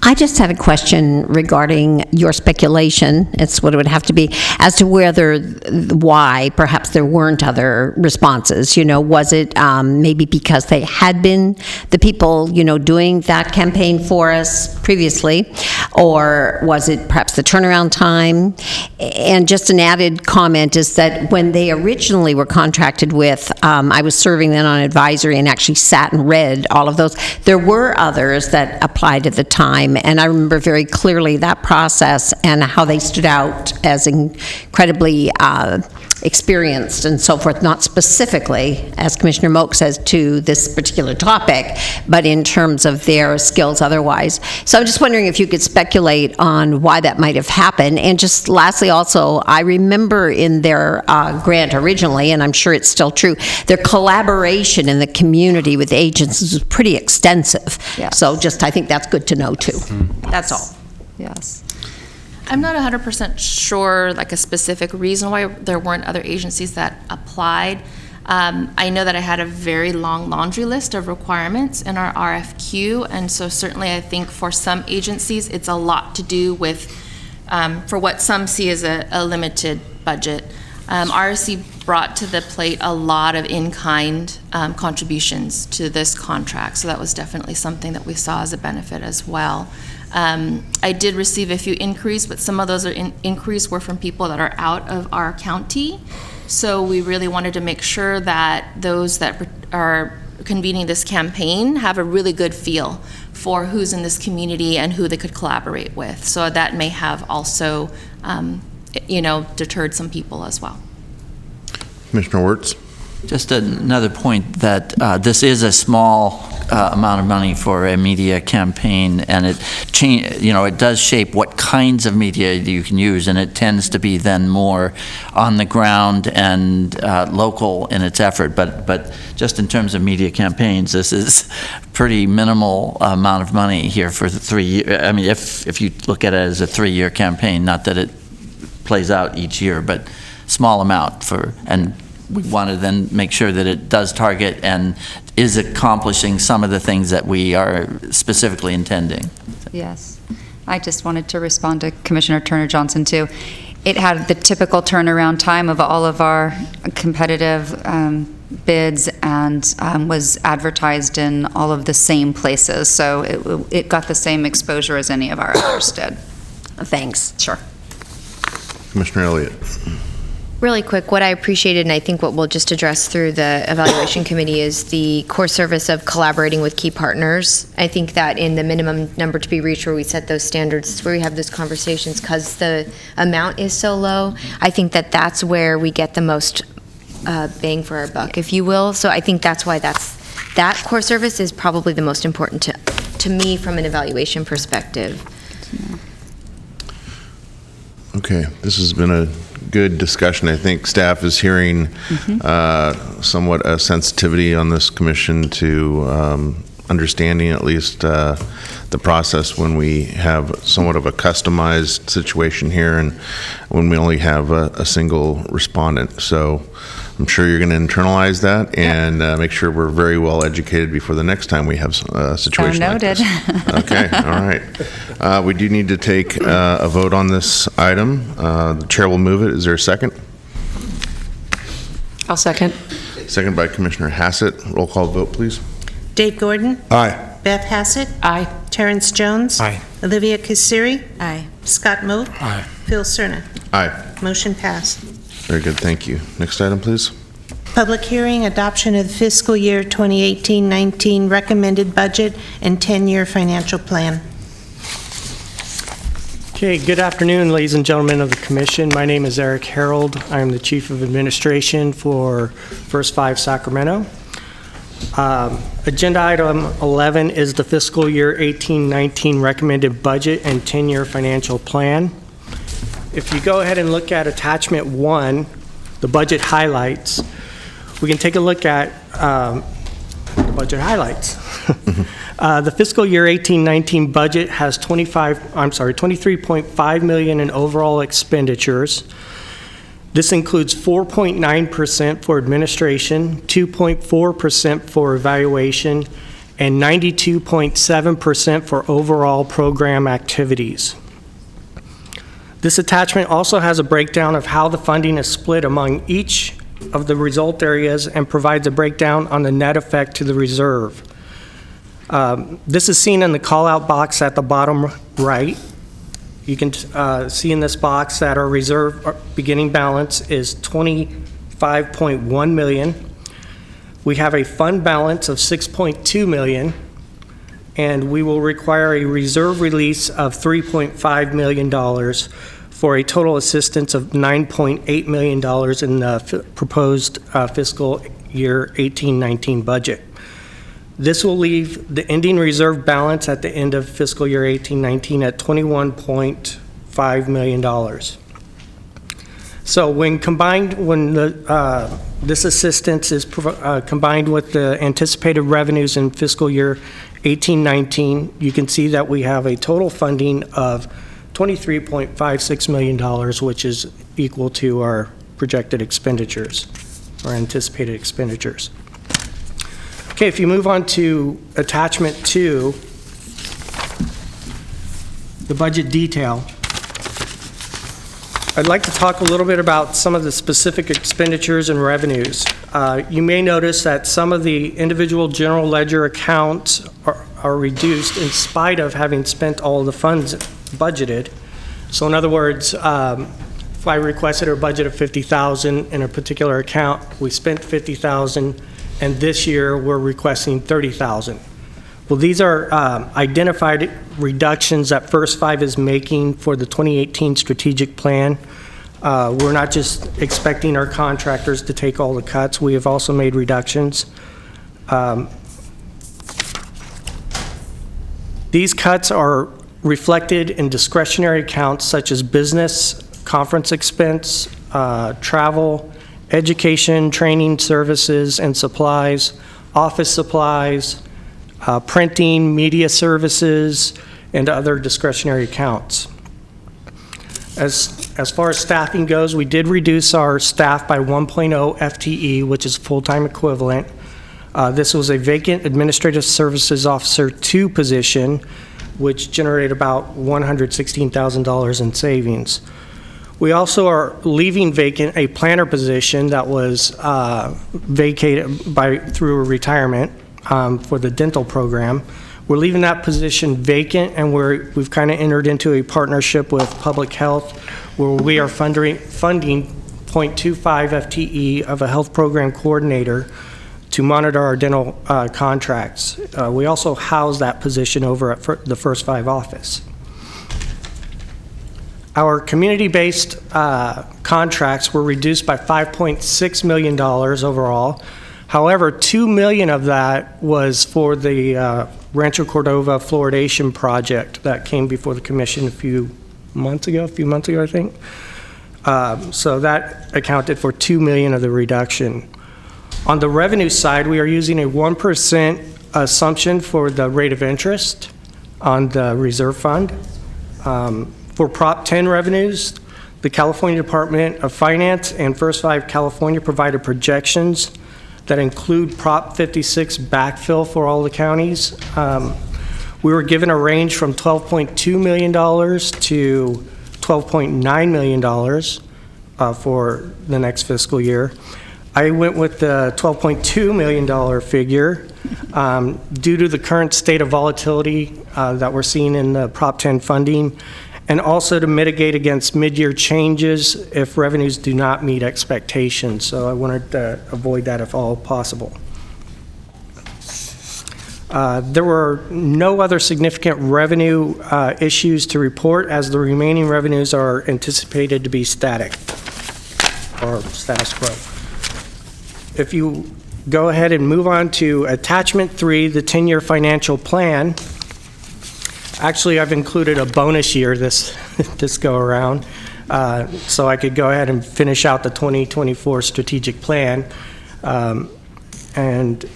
I just had a question regarding your speculation, it's what it would have to be, as to why perhaps there weren't other responses. Was it maybe because they had been the people, doing that campaign for us previously, or was it perhaps the turnaround time? And just an added comment is that when they originally were contracted with, I was serving then on advisory and actually sat and read all of those. There were others that applied at the time, and I remember very clearly that process and how they stood out as incredibly experienced and so forth, not specifically, as Commissioner Moak says, to this particular topic, but in terms of their skills otherwise. So I'm just wondering if you could speculate on why that might have happened. And just lastly also, I remember in their grant originally, and I'm sure it's still true, their collaboration in the community with agencies was pretty extensive. Yes. So I think that's good to know too. That's all. Yes. I'm not 100% sure, like a specific reason why there weren't other agencies that applied. I know that I had a very long laundry list of requirements in our RFQ, and so certainly I think for some agencies it's a lot to do with, for what some see as a limited budget. RSC brought to the plate a lot of in-kind contributions to this contract, so that was definitely something that we saw as a benefit as well. I did receive a few inquiries, but some of those inquiries were from people that are out of our county. So we really wanted to make sure that those that are convening this campaign have a really good feel for who's in this community and who they could collaborate with. So that may have also, deterred some people as well. Commissioner Wirtz. Just another point that this is a small amount of money for a media campaign, and it does shape what kinds of media you can use, and it tends to be then more on the ground and local in its effort. But just in terms of media campaigns, this is pretty minimal amount of money here for the 3 years. I mean, if you look at it as a 3-year campaign, not that it plays out each year, but small amount and we want to then make sure that it does target and is accomplishing some of the things that we are specifically intending. Yes. I just wanted to respond to Commissioner Turner Johnson too. It had the typical turnaround time of all of our competitive bids and was advertised in all of the same places. So it got the same exposure as any of our others did. Thanks. Sure. Commissioner Elliott. Really quick, what I appreciated, and I think what we'll just address through the evaluation committee, is the core service of collaborating with key partners. I think that in the minimum number to be reached, where we set those standards, where we have those conversations, because the amount is so low, I think that that's where we get the most bang for our buck, if you will. So I think that's why that core service is probably the most important to me from an evaluation perspective. Okay, this has been a good discussion. I think staff is hearing somewhat a sensitivity on this commission to understanding at least the process when we have somewhat of a customized situation here and when we only have a single respondent. So I'm sure you're going to internalize that and make sure we're very well educated before the next time we have a situation like this. Okay, all right. We do need to take a vote on this item. The chair will move it. Is there a second? I'll second. Second by Commissioner Hassett. Roll call vote, please. Dave Gordon. Aye. Beth Hassett. Aye. Terrence Jones. Aye. Olivia Kasiri. Aye. Scott Moe. Aye. Phil Cerna. Aye. Motion passed. Very good, thank you. Next item, please. Public hearing, adoption of the fiscal year 2018-19 recommended budget and 10-year financial plan. Okay, good afternoon, ladies and gentlemen of the commission. My name is Eric Harold. I am the Chief of Administration for First 5 Sacramento. Agenda item 11 is the fiscal year 18-19 recommended budget and 10-year financial plan. If you go ahead and look at attachment 1, the budget highlights, we can take a look at the budget highlights. The fiscal year 18-19 budget has $23.5 million in overall expenditures. This includes 4.9% for administration, 2.4% for evaluation, and 92.7% for overall program activities. This attachment also has a breakdown of how the funding is split among each of the result areas and provides a breakdown on the net effect to the reserve. This is seen in the call-out box at the bottom right. You can see in this box that our reserve beginning balance is $25.1 million. We have a fund balance of $6.2 million, and we will require a reserve release of $3.5 million for a total assistance of $9.8 million in the proposed fiscal year 18-19 budget. This will leave the ending reserve balance at the end of fiscal year 18-19 at $21.5 million. So when this assistance is combined with the anticipated revenues in fiscal year 18-19, you can see that we have a total funding of $23.56 million, which is equal to our projected expenditures, or anticipated expenditures. Okay, if you move on to attachment 2, the budget detail, I'd like to talk a little bit about some of the specific expenditures and revenues. You may notice that some of the individual general ledger accounts are reduced in spite of having spent all of the funds budgeted. So in other words, if I requested a budget of $50,000 in a particular account, we spent $50,000, and this year we're requesting $30,000. Well, these are identified reductions that First 5 is making for the 2018 strategic plan. We're not just expecting our contractors to take all the cuts. We have also made reductions. These cuts are reflected in discretionary accounts such as business, conference expense, travel, education, training services and supplies, office supplies, printing, media services, and other discretionary accounts. As far as staffing goes, we did reduce our staff by 1.0 FTE, which is full-time equivalent. This was a vacant Administrative Services Officer 2 position, which generated about $116,000 in savings. We also are leaving vacant a planner position that was vacated through a retirement for the dental program. We're leaving that position vacant, and we've kind of entered into a partnership with Public Health where we are funding 0.25 FTE of a health program coordinator to monitor our dental contracts. We also house that position over at the First Five office. Our community-based contracts were reduced by $5.6 million overall. However, $2 million of that was for the Rancho Cordova fluoridation project that came before the commission a few months ago, I think. So that accounted for $2 million of the reduction. On the revenue side, we are using a 1% assumption for the rate of interest on the reserve fund. For Prop 10 revenues, the California Department of Finance and First Five California provided projections that include Prop 56 backfill for all the counties. We were given a range from $12.2 million to $12.9 million for the next fiscal year. I went with the $12.2 million figure due to the current state of volatility that we're seeing in the Prop 10 funding, and also to mitigate against mid-year changes if revenues do not meet expectations. So I wanted to avoid that if all possible. There were no other significant revenue issues to report, as the remaining revenues are anticipated to be static or status quo. If you go ahead and move on to Attachment 3, the 10-year financial plan. Actually, I've included a bonus year this go around, so I could go ahead and finish out the 2024 strategic plan. And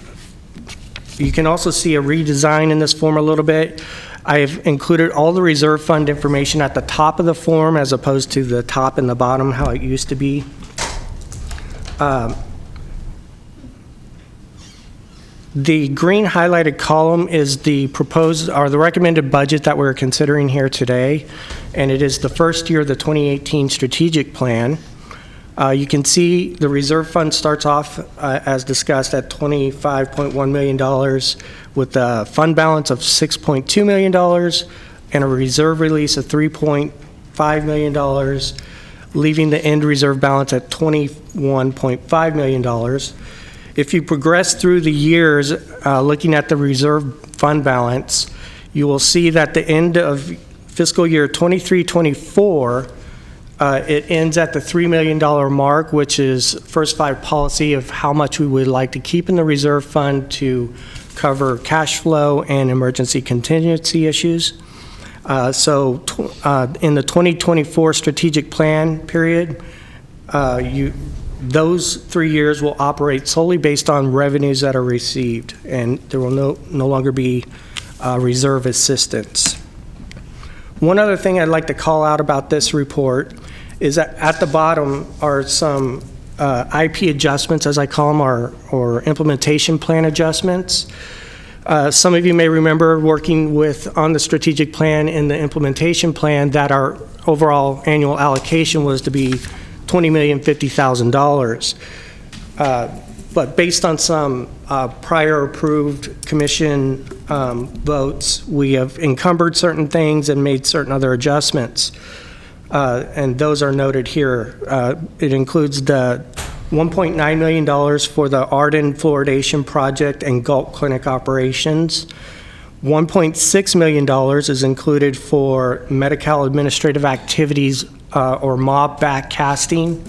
you can also see a redesign in this form a little bit. I've included all the reserve fund information at the top of the form as opposed to the top and the bottom, how it used to be. The green highlighted column is the proposed or the recommended budget that we're considering here today, and it is the first year of the 2018 strategic plan. You can see the reserve fund starts off, as discussed, at $25.1 million with a fund balance of $6.2 million and a reserve release of $3.5 million, leaving the end reserve balance at $21.5 million. If you progress through the years, looking at the reserve fund balance, you will see that the end of fiscal year 23-24, it ends at the $3 million mark, which is First Five policy of how much we would like to keep in the reserve fund to cover cash flow and emergency contingency issues. So in the 2024 strategic plan period, those 3 years will operate solely based on revenues that are received, and there will no longer be reserve assistance. One other thing I'd like to call out about this report is that at the bottom are some IP adjustments, as I call them, or implementation plan adjustments. Some of you may remember working on the strategic plan and the implementation plan that our overall annual allocation was to be $20,050,000. But based on some prior approved commission votes, we have encumbered certain things and made certain other adjustments. And those are noted here. It includes the $1.9 million for the Arden fluoridation project and Gulp Clinic operations. $1.6 million is included for Medi-Cal administrative activities or MOB backcasting.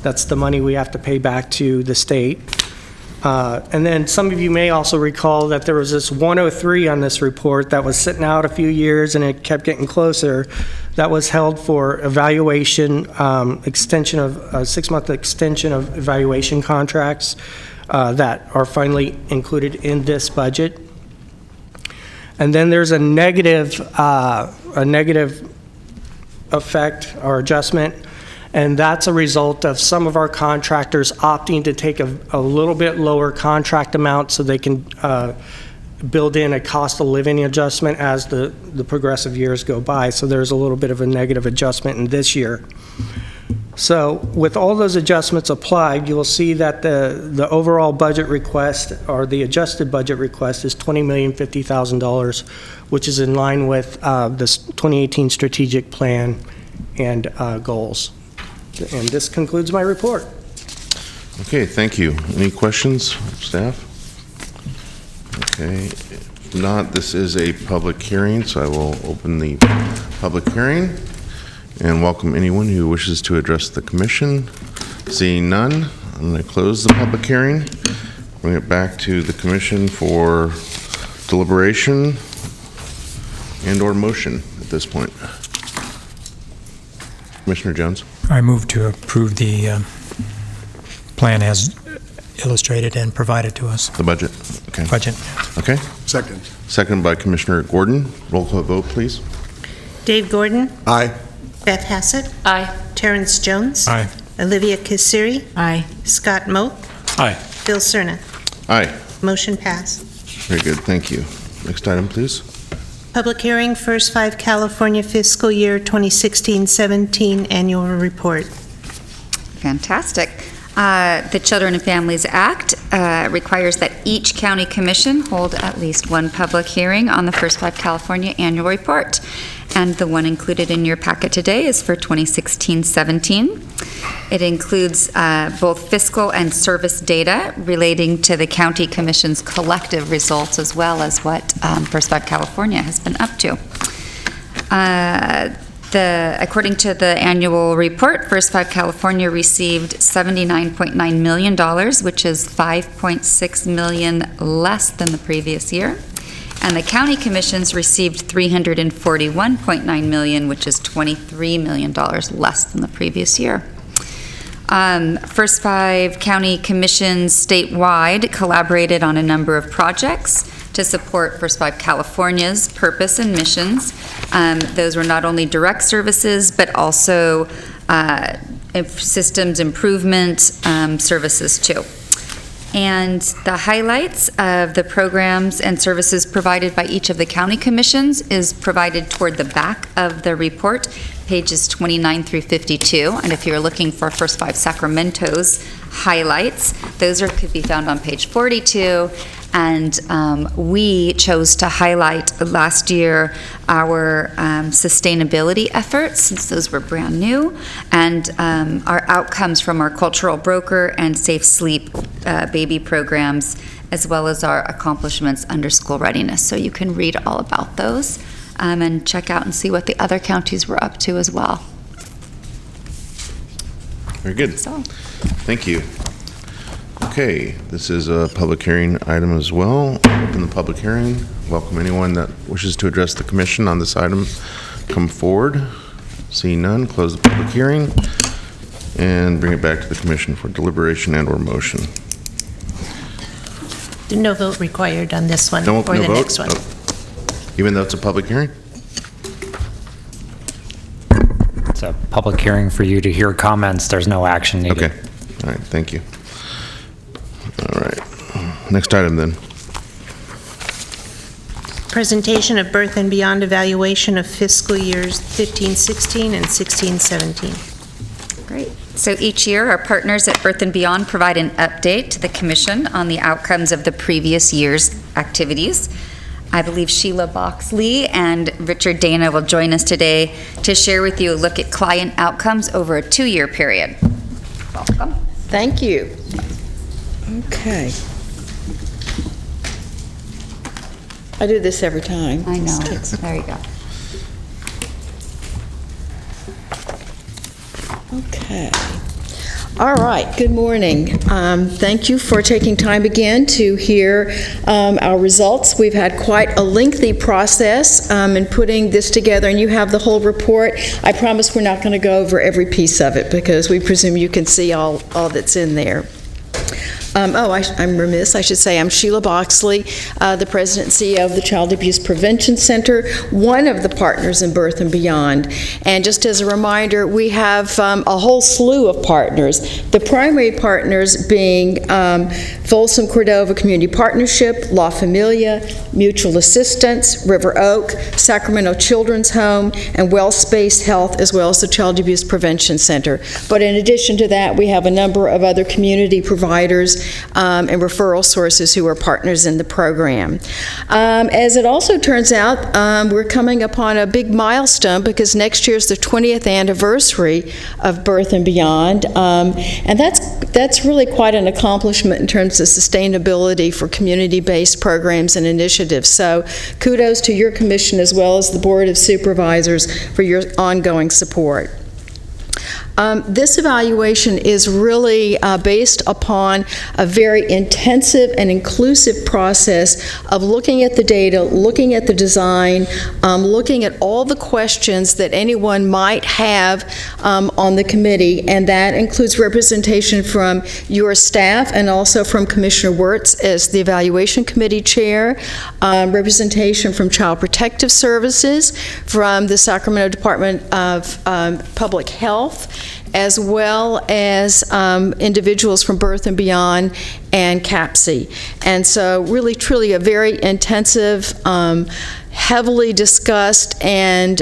That's the money we have to pay back to the state. And then some of you may also recall that there was this 103 on this report that was sitting out a few years and it kept getting closer. That was held for evaluation, extension of a 6-month extension of evaluation contracts that are finally included in this budget. And then there's a negative effect or adjustment, and that's a result of some of our contractors opting to take a little bit lower contract amount so they can build in a cost of living adjustment as the progressive years go by. So there's a little bit of a negative adjustment in this year. So with all those adjustments applied, you will see that the overall budget request, or the adjusted budget request, is $20,050,000, which is in line with this 2018 strategic plan and goals. And this concludes my report. Okay, thank you. Any questions, staff? Okay, if not, this is a public hearing, so I will open the public hearing and welcome anyone who wishes to address the commission. Seeing none, I'm going to close the public hearing, bring it back to the commission for deliberation and/or motion at this point. Commissioner Jones. I move to approve the plan as illustrated and provided to us. The budget. Okay. Budget. Okay. Second. Second by Commissioner Gordon. Roll call vote, please. Dave Gordon. Aye. Beth Hassett. Aye. Terrence Jones. Aye. Olivia Kisiri. Aye. Scott Moak. Aye. Bill Cerna. Aye. Motion passed. Very good, thank you. Next item, please. Public hearing, First Five California Fiscal Year 2016-17 Annual Report. Fantastic. The Children and Families Act requires that each county commission hold at least one public hearing on the First Five California Annual Report. And the one included in your packet today is for 2016-17. It includes both fiscal and service data relating to the county commission's collective results, as well as what First Five California has been up to. According to the annual report, First Five California received $79.9 million, which is $5.6 million less than the previous year. And the county commissions received $341.9 million, which is $23 million less than the previous year. First Five county commissions statewide collaborated on a number of projects to support First Five California's purpose and missions. Those were not only direct services, but also systems improvement services too. And the highlights of the programs and services provided by each of the county commissions is provided toward the back of the report, pages 29 through 52. And if you're looking for First Five Sacramento's highlights, those could be found on page 42. And we chose to highlight last year our sustainability efforts, since those were brand new, and our outcomes from our cultural broker and safe sleep baby programs, as well as our accomplishments under school readiness. So you can read all about those and check out and see what the other counties were up to as well. Very good. So. Thank you. Okay, this is a public hearing item as well. Open the public hearing. Welcome anyone that wishes to address the commission on this item. Come forward. Seeing none, close the public hearing and bring it back to the commission for deliberation and/or motion. No vote required on this one No or the vote? next one. Oh. Even though it's a public hearing? It's a public hearing for you to hear comments. There's no action needed. Okay. All right, thank you. All right. Next item then. Presentation of Birth and Beyond evaluation of fiscal years 15-16 and 16-17. Great. So each year, our partners at Birth and Beyond provide an update to the Commission on the outcomes of the previous year's activities. I believe Sheila Boxley and Richard Dana will join us today to share with you a look at client outcomes over a 2-year period. Welcome. Thank you. Okay. I do this every time. I know. There you go. Okay. All right. Good morning. Thank you for taking time again to hear our results. We've had quite a lengthy process in putting this together, and you have the whole report. I promise we're not going to go over every piece of it because we presume you can see all that's in there. I'm remiss. I should say I'm Sheila Boxley, the President and CEO of the Child Abuse Prevention Center, one of the partners in Birth and Beyond. And just as a reminder, we have a whole slew of partners, the primary partners being Folsom Cordova Community Partnership, La Familia, Mutual Assistance, River Oak, Sacramento Children's Home, and WellSpace Health, as well as the Child Abuse Prevention Center. But in addition to that, we have a number of other community providers providers and referral sources who are partners in the program. As it also turns out, we're coming upon a big milestone because next year is the 20th anniversary of Birth and Beyond, and that's really quite an accomplishment in terms of sustainability for community-based programs and initiatives. So kudos to your commission as well as the Board of Supervisors for your ongoing support. This evaluation is really based upon a very intensive and inclusive process of looking at the data, looking at the design, looking at all the questions that anyone might have on the committee, and that includes representation from your staff and also from Commissioner Wirtz as the Evaluation Committee Chair, representation from Child Protective Services, from the Sacramento Department of Public Health, as well as individuals from Birth and Beyond and CAPC. And so really, truly a very intensive, heavily discussed, and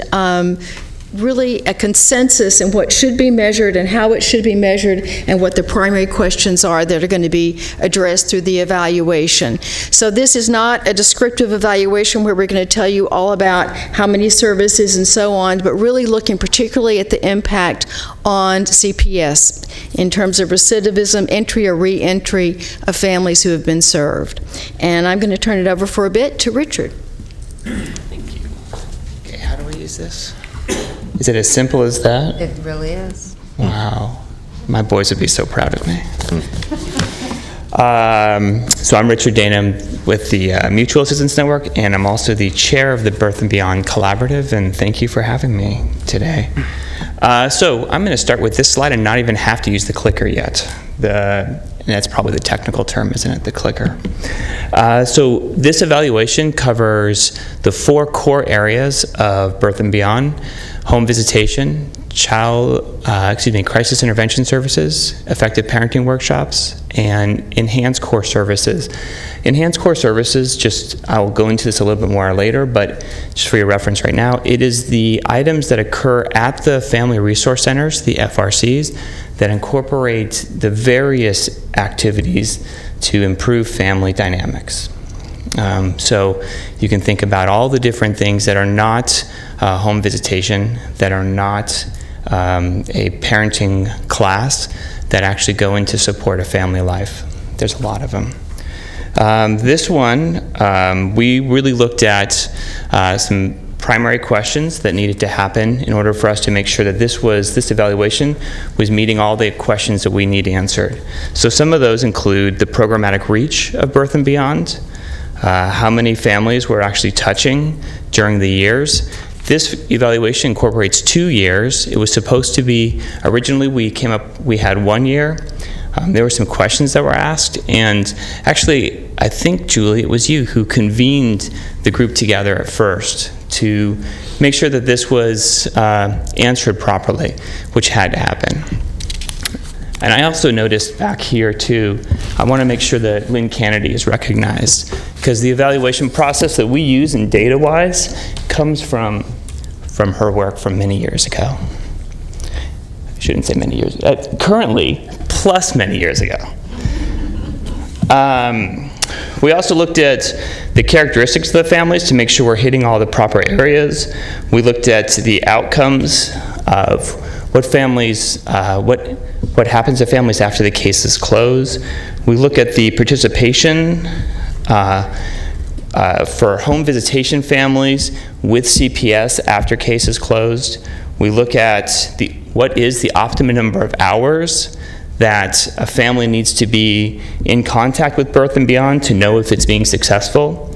really a consensus in what should be measured and how it should be measured and what the primary questions are that are going to be addressed through the evaluation. So this is not a descriptive evaluation where we're going to tell you all about how many services and so on, but really looking particularly at the impact on CPS in terms of recidivism, entry or re-entry of families who have been served. And I'm going to turn it over for a bit to Richard. Thank you. Okay, how do we use this? Is it as simple as that? It really is. Wow. My boys would be so proud of me. So I'm Richard Dana. I'm with the Mutual Assistance Network, and I'm also the chair of the Birth and Beyond Collaborative, and thank you for having me today. So I'm going to start with this slide and not even have to use the clicker yet. And that's probably the technical term, isn't it, the clicker? So this evaluation covers the 4 core areas of Birth and Beyond: home visitation, crisis intervention services, effective parenting workshops, and enhanced core services. Enhanced core services, I'll go into this a little bit more later, but just for your reference right now, it is the items that occur at the Family Resource Centers, the FRCs, that incorporate the various activities to improve family dynamics. So you can think about all the different things that are not home visitation, that are not a parenting class, that actually go into support a family life. There's a lot of them. This one, we really looked at some primary questions that needed to happen in order for us to make sure that this evaluation was meeting all the questions that we need answered. So some of those include the programmatic reach of Birth and Beyond, how many families we're actually touching during the years. This evaluation incorporates 2 years. It was supposed to be, originally we had 1 year. There were some questions that were asked, and actually, I think, Julie, it was you who convened the group together at first to make sure that this was answered properly, which had to happen. And I also noticed back here, too, I want to make sure that Lynn Kennedy is recognized, because the evaluation process that we use in data-wise comes from her work from many years ago. I shouldn't say many years, currently, plus many years ago. We also looked at the characteristics of the families to make sure we're hitting all the proper areas. We looked at the outcomes of what families, what happens to families after the cases close. We look at the participation for home visitation families with CPS after cases closed. We look at what is the optimum number of hours that a family needs to be in contact with Birth and Beyond to know if it's being successful.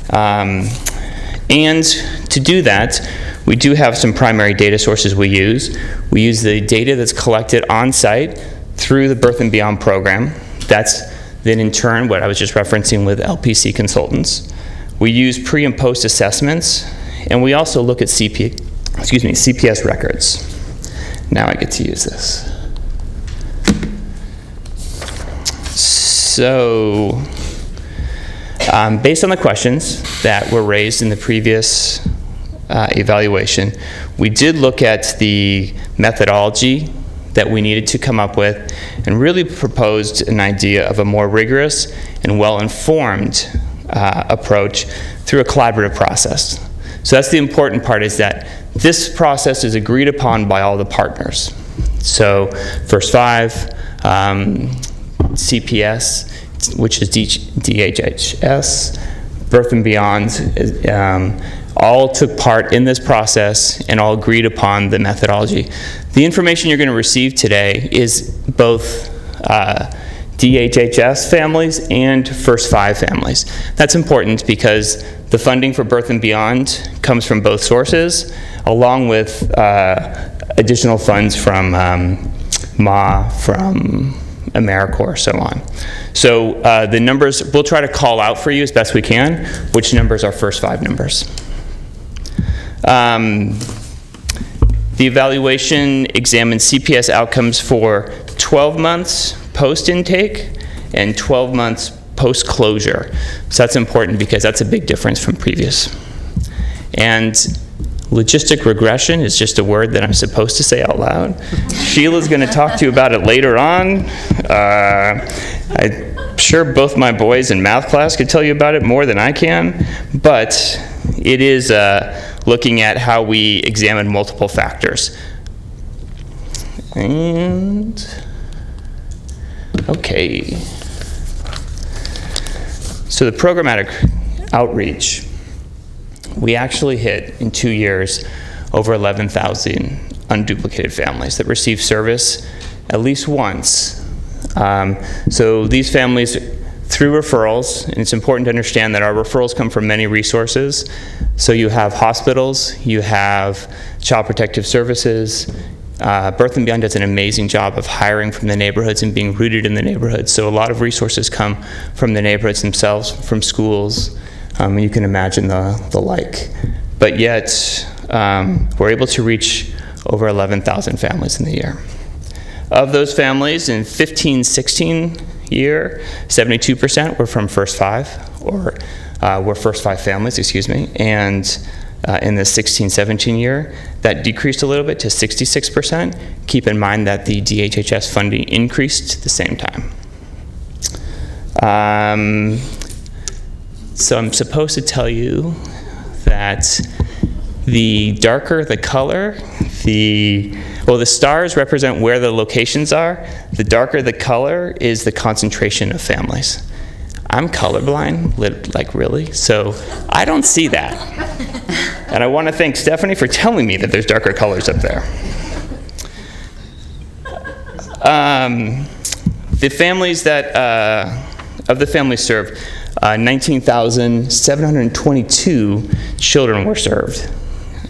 And to do that, we do have some primary data sources we use. We use the data that's collected on-site through the Birth and Beyond program. That's then in turn what I was just referencing with LPC consultants. We use pre and post assessments, and we also look at CPS records. Now I get to use this. So, based on the questions that were raised in the previous evaluation, we did look at the methodology that we needed to come up with and really proposed an idea of a more rigorous and well-informed approach through a collaborative process. So that's the important part, is that this process is agreed upon by all the partners. So First Five, CPS, which is DHHS, Birth and Beyond, all took part in this process and all agreed upon the methodology. The information you're going to receive today is both DHHS families and First Five families. That's important because the funding for Birth and Beyond comes from both sources, along with additional funds from MA, from AmeriCorps, so on. So the numbers, we'll try to call out for you as best we can which numbers are First Five numbers. The evaluation examined CPS outcomes for 12 months post-intake and 12 months post-closure. So that's important because that's a big difference from previous. And logistic regression is just a word that I'm supposed to say out loud. Sheila's going to talk to you about it later on. I'm sure both my boys in math class could tell you about it more than I can, but it is looking at how we examine multiple factors. And, okay. So the programmatic outreach, we actually hit in 2 years over 11,000 unduplicated families that receive service at least once. So these families, through referrals, and it's important to understand that our referrals come from many resources. So you have hospitals, you have Child Protective Services. Birth and Beyond does an amazing job of hiring from the neighborhoods and being rooted in the neighborhoods. So a lot of resources come from the neighborhoods themselves, from schools. You can imagine the like. But yet, we're able to reach over 11,000 families in the year. Of those families, in 15-16 year, 72% were from First Five, or were First Five families, excuse me. And in the 16-17 year, that decreased a little bit to 66%. Keep in mind that the DHHS funding increased at the same time. So I'm supposed to tell you that the darker the color, the stars represent where the locations are. The darker the color is the concentration of families. I'm colorblind, like really, so I don't see that. And I want to thank Stephanie for telling me that there's darker colors up there. The families that, of the families served, 19,722 children were served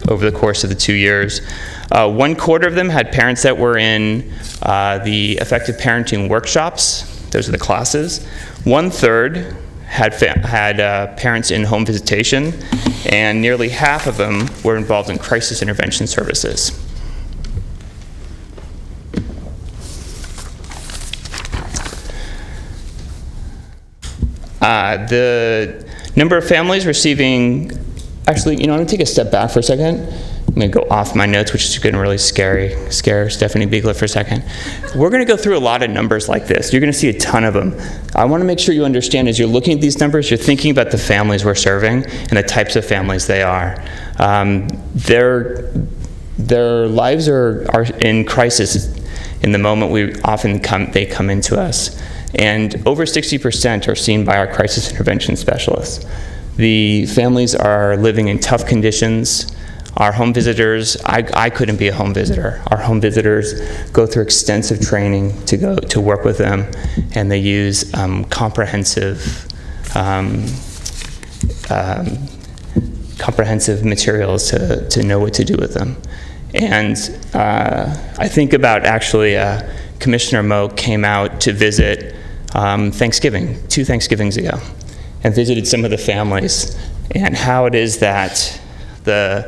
over the course of the 2 years. 1/4 of them had parents that were in the effective parenting workshops. Those are the classes. 1/3 had parents in home visitation, and nearly half of them were involved in crisis intervention services. The number of families receiving, actually, I'm going to take a step back for a second. I'm going to go off my notes, which is going to really scare Stephanie Biegler for a second. We're going to go through a lot of numbers like this. You're going to see a ton of them. I want to make sure you understand, as you're looking at these numbers, you're thinking about the families we're serving and the types of families they are. Their lives are in crisis in the moment they come into us. And over 60% are seen by our crisis intervention specialists. The families are living in tough conditions. Our home visitors, I couldn't be a home visitor. Our home visitors go through extensive training to work with them, and they use comprehensive materials to know what to do with them. And I think about actually Commissioner Moe came out to visit Thanksgiving, 2 Thanksgivings ago, and visited some of the families, and how it is that the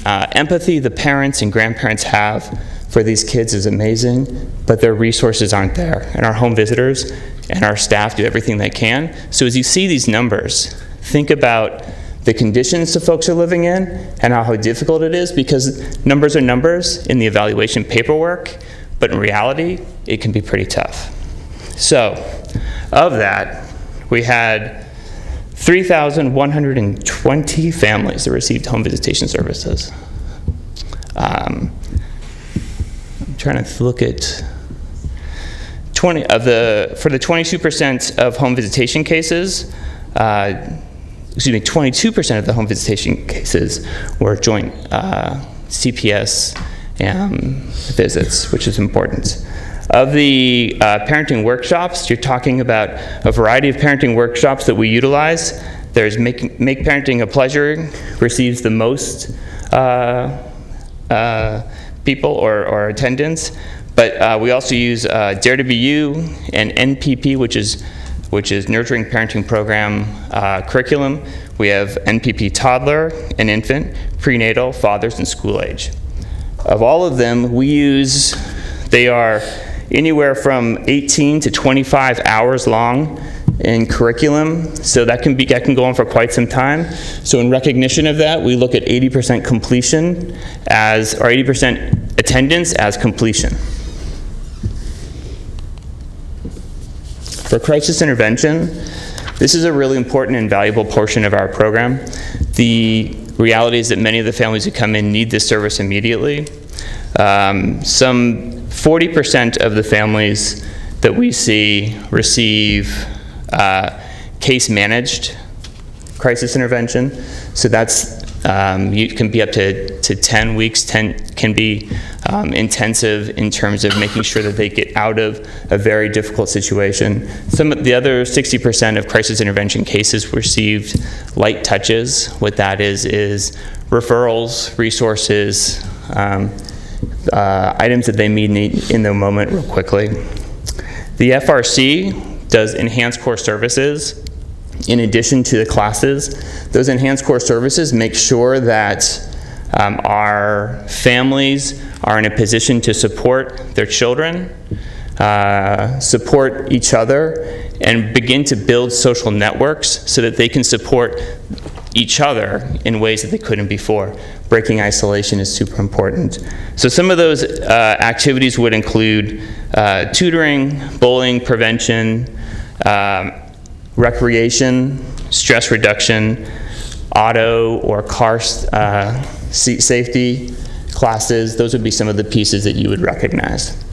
empathy the parents and grandparents have for these kids is amazing, but their resources aren't there. And our home visitors and our staff do everything they can. So as you see these numbers, think about the conditions the folks are living in, and how difficult it is, because numbers are numbers in the evaluation paperwork, but in reality, it can be pretty tough. So, of that, we had 3,120 families that received home visitation services. I'm trying to look at for the 22% of home visitation cases, 22% of the home visitation cases were joint CPS visits, which is important. Of the parenting workshops, you're talking about a variety of parenting workshops that we utilize. There's Make Parenting a Pleasure, receives the most people or attendance, but we also use Dare to Be You and NPP, which is Nurturing Parenting Program curriculum. We have NPP Toddler and Infant, Prenatal, Fathers, and School Age. Of all of them, they are anywhere from 18 to 25 hours long in curriculum, so that can go on for quite some time. So in recognition of that, we look at 80% completion or 80% attendance as completion. For crisis intervention, this is a really important and valuable portion of our program. The reality is that many of the families who come in need this service immediately. Some 40% of the families that we see receive case-managed crisis intervention. So that's it can be up to 10 weeks. 10 can be intensive in terms of making sure that they get out of a very difficult situation. Some of the other 60% of crisis intervention cases received light touches. What that is referrals, resources, items that they need in the moment real quickly. The FRC does enhanced core services in addition to the classes. Those enhanced core services make sure that our families are in a position to support their children, support each other, and begin to build social networks so that they can support each other in ways that they couldn't before. Breaking isolation is super important. So some of those activities would include tutoring, bullying prevention, recreation, stress reduction, auto or car seat safety classes. Those would be some of the pieces that you would recognize.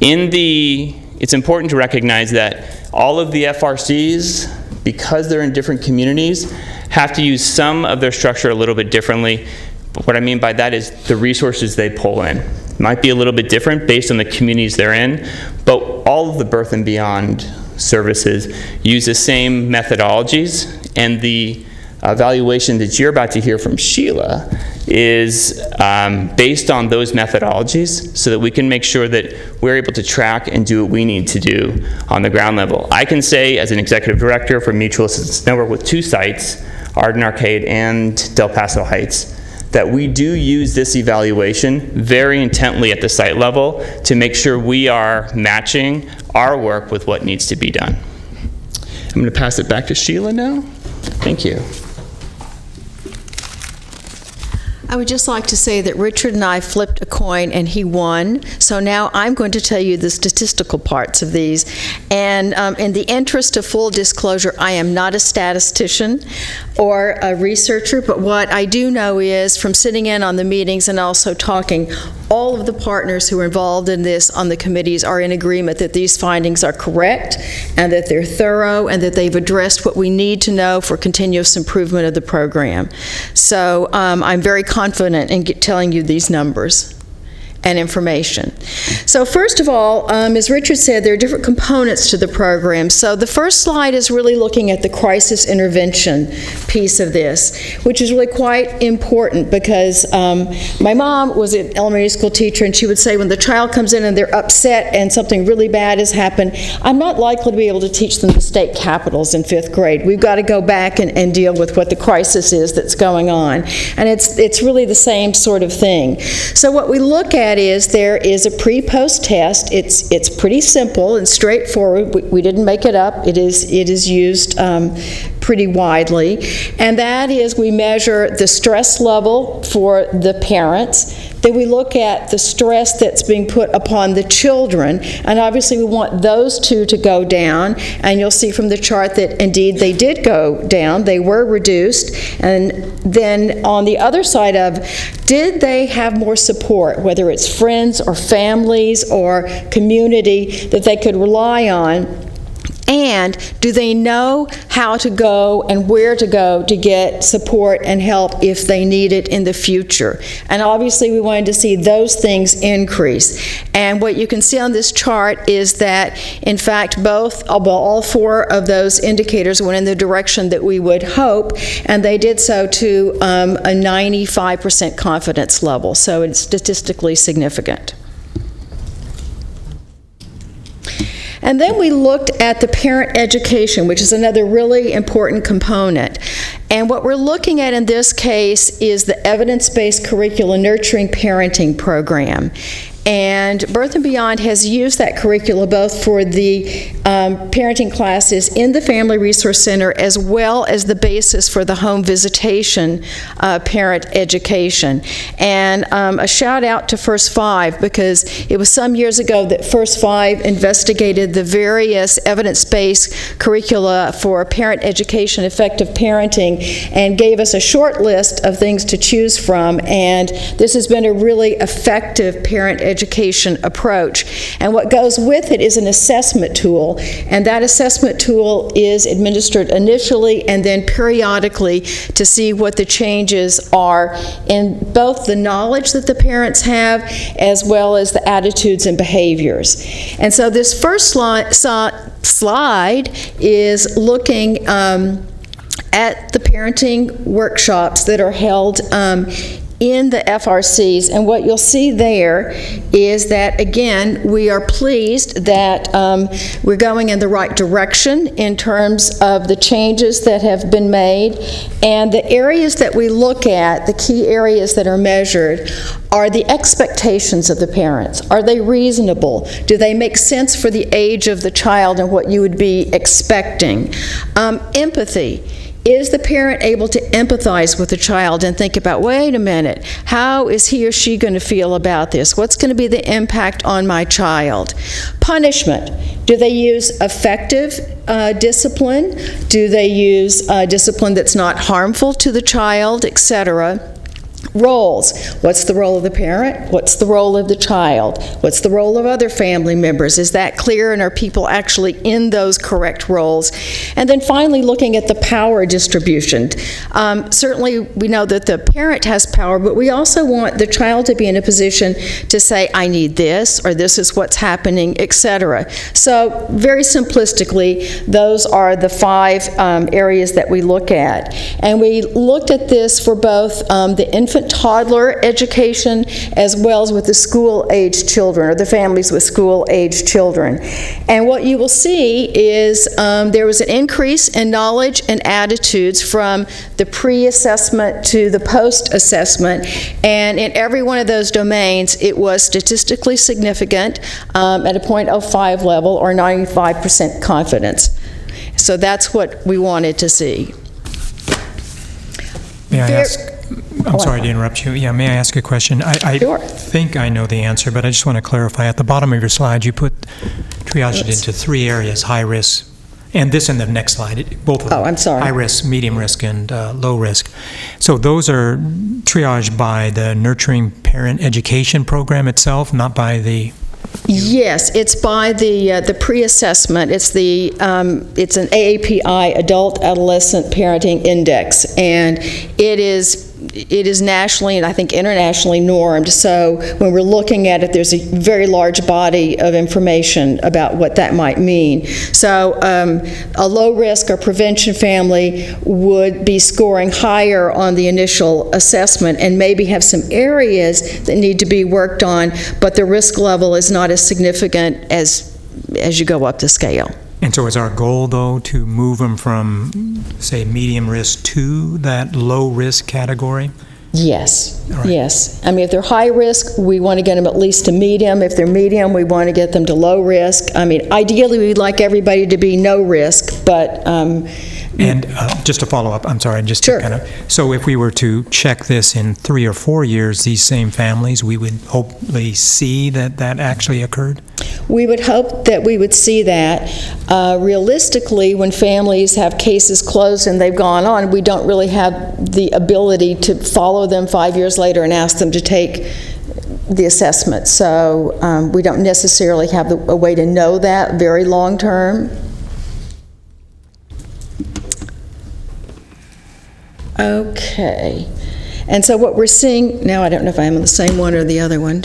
It's important to recognize that all of the FRCs, because they're in different communities, have to use some of their structure a little bit differently. But what I mean by that is the resources they pull in might be a little bit different based on the communities they're in, but all of the birth and beyond services use the same methodologies, and the evaluation that you're about to hear from Sheila is based on those methodologies so that we can make sure that we're able to track and do what we need to do on the ground level. I can say, as an executive director for Mutual Assistance Network with 2 sites, Arden Arcade and Del Paso Heights, that we do use this evaluation very intently at the site level to make sure we are matching our work with what needs to be done. I'm going to pass it back to Sheila now. Thank you. I would just like to say that Richard and I flipped a coin and he won. So now I'm going to tell you the statistical parts of these. And in the interest of full disclosure, I am not a statistician or a researcher, but what I do know is from sitting in on the meetings and also talking, all of the partners who are involved in this on the committees are in agreement that these findings are correct and that they're thorough and that they've addressed what we need to know for continuous improvement of the program. So I'm very confident in telling you these numbers and information. So first of all, as Richard said, there are different components to the program. So the first slide is really looking at the crisis intervention piece of this, which is really quite important because my mom was an elementary school teacher, and she would say when the child comes in and they're upset and something really bad has happened, I'm not likely to be able to teach them the state capitals in 5th grade. We've got to go back and deal with what the crisis is that's going on. And it's really the same sort of thing. So what we look at is there is a pre-post test. It's pretty simple and straightforward. We didn't make it up. It is used pretty widely, and that is we measure the stress level for the parents. Then we look at the stress that's being put upon the children, and obviously we want those two to go down, and you'll see from the chart that indeed they did go down, they were reduced. And then on the other side of, did they have more support, whether it's friends or families or community that they could rely on? And do they know how to go and where to go to get support and help if they need it in the future? And obviously we wanted to see those things increase. And what you can see on this chart is that, in fact, all four of those indicators went in the direction that we would hope, and they did so to a 95% confidence level. So it's statistically significant. And then we looked at the parent education, which is another really important component. And what we're looking at in this case is the evidence-based curriculum nurturing parenting program. And Birth and Beyond has used that curricula both for the parenting classes in the Family Resource Center as well as the basis for the home visitation parent education. And a shout out to First Five, because it was some years ago that First Five investigated the various evidence-based curricula for parent education, effective parenting, and gave us a short list of things to choose from. And this has been a really effective parent education approach. And what goes with it is an assessment tool, and that assessment tool is administered initially and then periodically to see what the changes are in both the knowledge that the parents have as well as the attitudes and behaviors. And so this first slide is looking at the parenting workshops that are held in the FRCs, and what you'll see there is that, again, we are pleased that we're going in the right direction in terms of the changes that have been made, and the areas that we look at, the key areas that are measured, are the expectations of the parents. Are they reasonable? Do they make sense for the age of the child and what you would be expecting? Empathy. Is the parent able to empathize with the child and think about, wait a minute, how is he or she going to feel about this? What's going to be the impact on my child? Punishment. Do they use effective discipline? Do they use discipline that's not harmful to the child, etc.? Roles. What's the role of the parent? What's the role of the child? What's the role of other family members? Is that clear, and are people actually in those correct roles? And then finally, looking at the power distribution. Certainly, we know that the parent has power, but we also want the child to be in a position to say, I need this, or this is what's happening, etc. So, very simplistically, those are the 5 areas that we look at. And we looked at this for both the infant toddler education as well as with the school-age children, or the families with school-age children. And what you will see is there was an increase in knowledge and attitudes from the pre-assessment to the post-assessment, and in every one of those domains it was statistically significant at a 0.05 level, or 95% confidence. So that's what we wanted to see. May I ask? I'm sorry to interrupt you. Yeah, may I ask a question? Sure. I think I know the answer, but I just want to clarify. At the bottom of your slide, you put triaged it into 3 areas: high risk, and this in the next slide, both of them. Oh, I'm sorry. High risk, medium risk, and low risk. So those are triaged by the Nurturing Parent Education Program itself, not by the... Yes, it's by the pre-assessment. It's an AAPI, Adult Adolescent Parenting Index, and it is nationally and I think internationally normed. So when we're looking at it, there's a very large body of information about what that might mean. So a low-risk or prevention family would be scoring higher on the initial assessment and maybe have some areas that need to be worked on, but the risk level is not as significant as you go up the scale. And so is our goal, though, to move them from, say, medium risk to that low risk category? Yes, Right. Yes. I mean, if they're high risk, we want to get them at least to medium. If they're medium, we want to get them to low risk. I mean, ideally, we'd like everybody to be no risk, but And just to follow up, I'm sorry, just to kind of, so if we were to check this in 3 or 4 years, these same families, we would hopefully see that that actually occurred? we would hope that we would see that. Realistically, when families have cases closed and they've gone on, we don't really have the ability to follow them 5 years later and ask them to take the assessment. So we don't necessarily have a way to know that very long term. Okay. And so what we're seeing, now I don't know if I'm on the same one or the other one,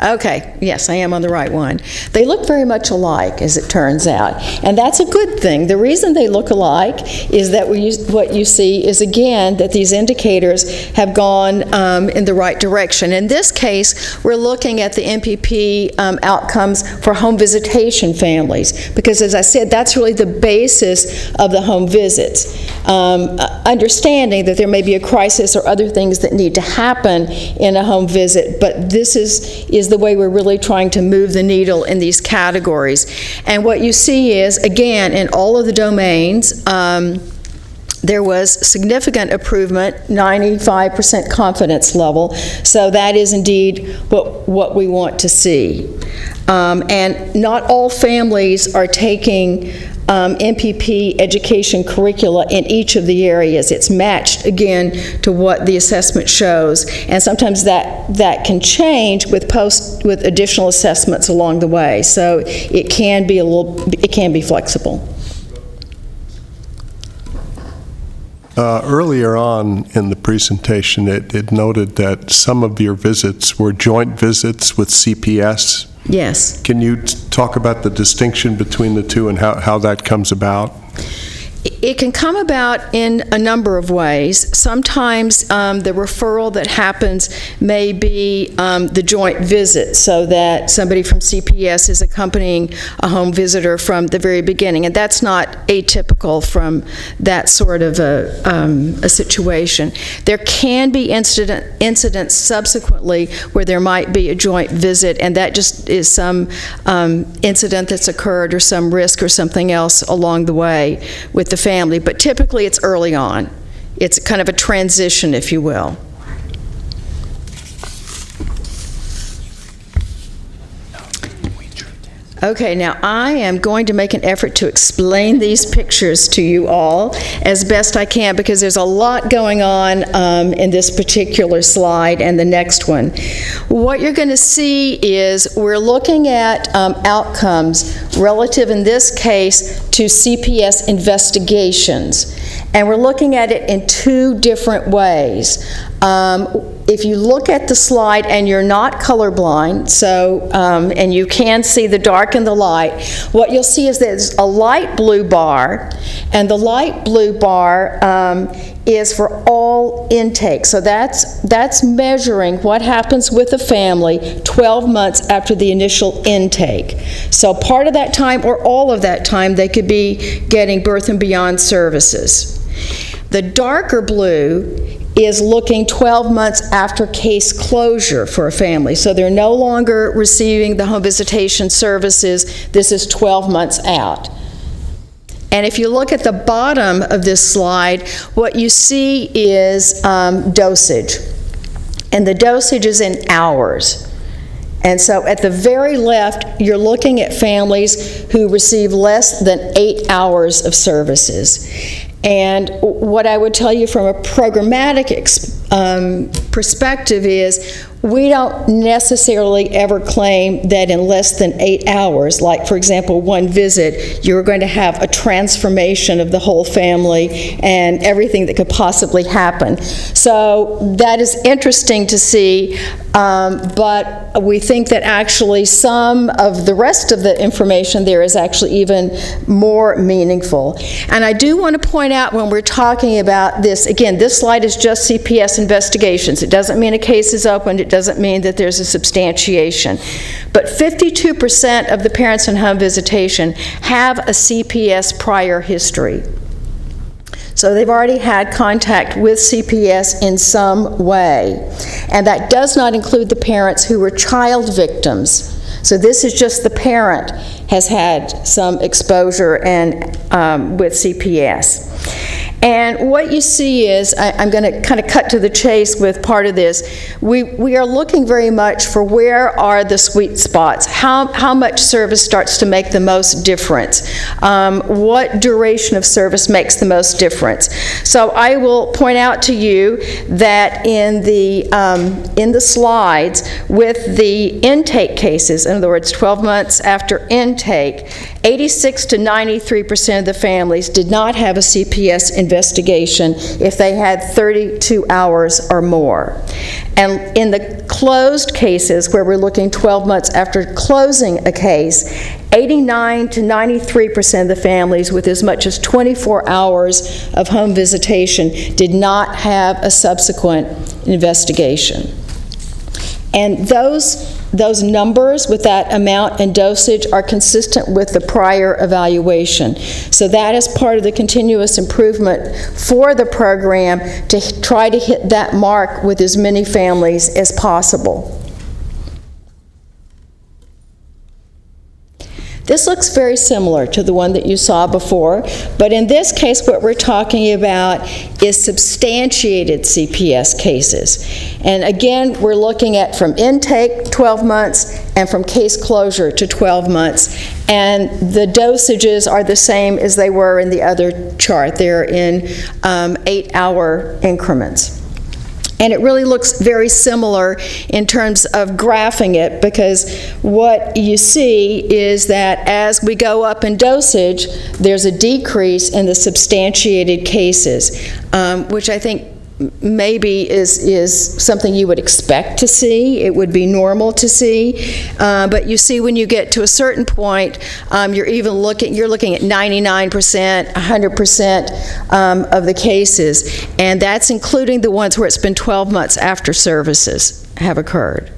okay, yes, I am on the right one. They look very much alike, as it turns out, and that's a good thing. The reason they look alike is that what you see is, again, that these indicators have gone in the right direction. In this case, we're looking at the MPP outcomes for home visitation families, because, as I said, that's really the basis of the home visits. Understanding that there may be a crisis or other things that need to happen in a home visit, but this is the way we're really trying to move the needle in these categories. And what you see is, again, in all of the domains, there was significant improvement, 95% confidence level. So that is indeed what we want to see. And not all families are taking MPP education curricula in each of the areas. It's matched, again, to what the assessment shows. And sometimes that can change with additional assessments along the way. So it can be flexible. Earlier on in the presentation, it noted that some of your visits were joint visits with CPS. Yes. Can you talk about the distinction between the two and how that comes about? It can come about in a number of ways. Sometimes the referral that happens may be the joint visit, so that somebody from CPS is accompanying a home visitor from the very beginning, and that's not atypical from that sort of a situation. There can be incidents subsequently where there might be a joint visit, and that just is some incident that's occurred or some risk or something else along the way with the family, but typically it's early on. It's kind of a transition, if you will. Okay, now I am going to make an effort to explain these pictures to you all as best I can, because there's a lot going on in this particular slide and the next one. What you're going to see is we're looking at outcomes relative, in this case, to CPS investigations. And we're looking at it in two different ways. If you look at the slide and you're not colorblind, so and you can see the dark and the light, what you'll see is there's a light blue bar, and the light blue bar is for all intake. So that's measuring what happens with a family 12 months after the initial intake. So part of that time or all of that time they could be getting birth and beyond services. The darker blue is looking 12 months after case closure for a family. So they're no longer receiving the home visitation services. This is 12 months out. And if you look at the bottom of this slide, what you see is dosage. And the dosage is in hours. And so at the very left, you're looking at families who receive less than 8 hours of services. And what I would tell you from a programmatic perspective is we don't necessarily ever claim that in less than 8 hours, like for example one visit, you're going to have a transformation of the whole family and everything that could possibly happen. So that is interesting to see, but we think that actually some of the rest of the information there is actually even more meaningful. And I do want to point out, when we're talking about this, again, this slide is just CPS investigations. It doesn't mean a case is opened. It doesn't mean that there's a substantiation. But 52% of the parents in home visitation have a CPS prior history. So they've already had contact with CPS in some way. And that does not include the parents who were child victims. So this is just the parent has had some exposure and with CPS. And what you see is, I'm going to kind of cut to the chase with part of this. We are looking very much for where are the sweet spots, how much service starts to make the most difference, what duration of service makes the most difference. So I will point out to you that in the slides with the intake cases, in other words, 12 months after intake, 86 to 93% of the families did not have a CPS investigation if they had 32 hours or more. And in the closed cases, where we're looking 12 months after closing a case, 89 to 93% of the families with as much as 24 hours of home visitation did not have a subsequent investigation. And those numbers with that amount and dosage are consistent with the prior evaluation. So that is part of the continuous improvement for the program, to try to hit that mark with as many families as possible. This looks very similar to the one that you saw before, but in this case what we're talking about is substantiated CPS cases. And again, we're looking at from intake 12 months and from case closure to 12 months. And the dosages are the same as they were in the other chart. They're in 8-hour increments. And it really looks very similar in terms of graphing it, because what you see is that as we go up in dosage, there's a decrease in the substantiated cases, which I think maybe is something you would expect to see. It would be normal to see. But you see when you get to a certain point, you're looking at 99%, 100% of the cases. And that's including the ones where it's been 12 months after services have occurred.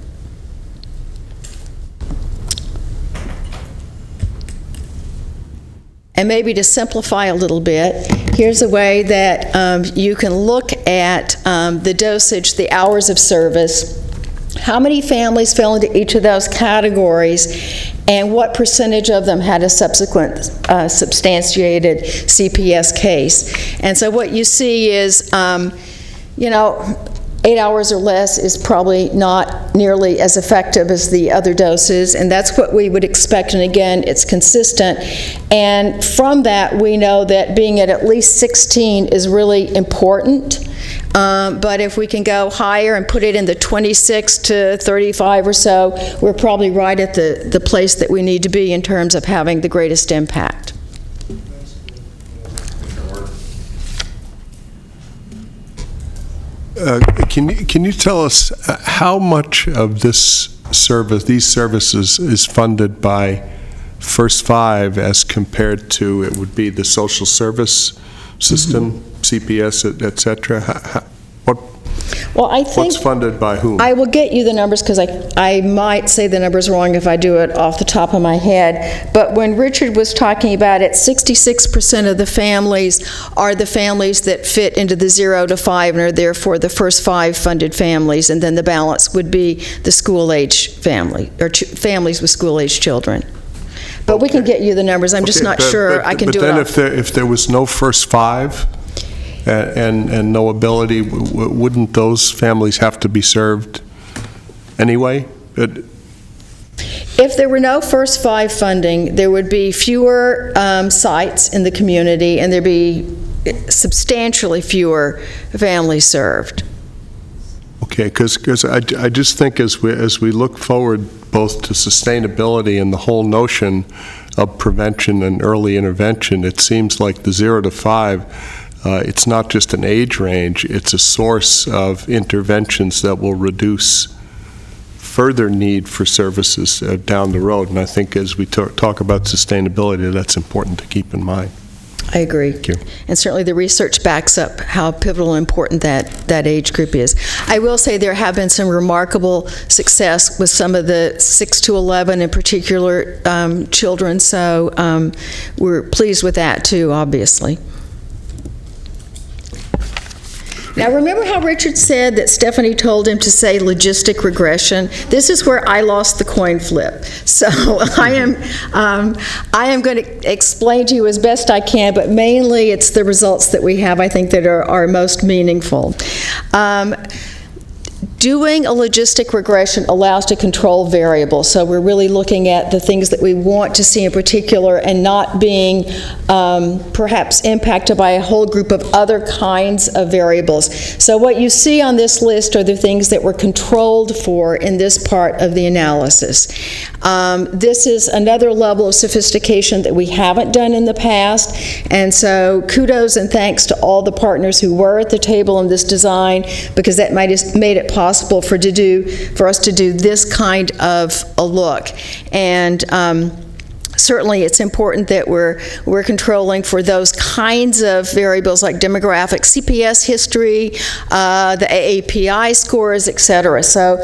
And maybe to simplify a little bit, here's a way that you can look at the dosage, the hours of service, how many families fell into each of those categories, and what percentage of them had a subsequent substantiated CPS case. And so what you see is, 8 hours or less is probably not nearly as effective as the other doses, and that's what we would expect. And again, it's consistent. And from that, we know that being at least 16 is really important. But if we can go higher and put it in the 26 to 35 or so, we're probably right at the place that we need to be in terms of having the greatest impact. Can you tell us how much of these services is funded by First Five as compared to it would be the social service system, CPS, et cetera? Well, I think what's funded by whom? I will get you the numbers, because I might say the numbers wrong if I do it off the top of my head. But when Richard was talking about it, 66% of the families are the families that fit into the 0 to 5 and are therefore the First Five funded families, and then the balance would be the school-age family, or families with school-age children. But we can get you the numbers. I'm just not sure I can do it. But then if there was no First Five, and no ability, wouldn't those families have to be served anyway? If there were no First Five funding, there would be fewer sites in the community, and there'd be substantially fewer families served. Okay, because I just think as we look forward both to sustainability and the whole notion of prevention and early intervention, it seems like the 0 to 5, it's not just an age range, it's a source of interventions that will reduce further need for services down the road. And I think as we talk about sustainability, that's important to keep in mind. I agree. Thank you. And certainly the research backs up how pivotal and important that age group is. I will say there have been some remarkable success with some of the 6 to 11 in particular children, so we're pleased with that too, obviously. Now, remember how Richard said that Stephanie told him to say logistic regression? This is where I lost the coin flip. So I am going to explain to you as best I can, but mainly it's the results that we have, I think, that are most meaningful. Doing a logistic regression allows to control variables, so we're really looking at the things that we want to see in particular and not being perhaps impacted by a whole group of other kinds of variables. So what you see on this list are the things that were controlled for in this part of the analysis. This is another level of sophistication that we haven't done in the past, and so kudos and thanks to all the partners who were at the table in this design, because that made it possible for us to do this kind of a look. And certainly it's important that we're controlling for those kinds of variables like demographics, CPS history, the AAPI scores, etc. So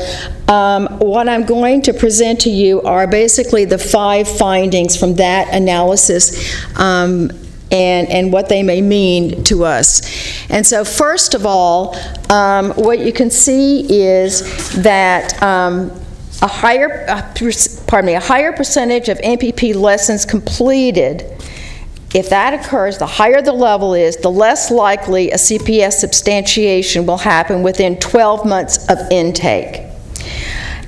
what I'm going to present to you are basically the 5 findings from that analysis and what they may mean to us. And so first of all, what you can see is that a higher percentage of MPP lessons completed, if that occurs, the higher the level is, the less likely a CPS substantiation will happen within 12 months of intake.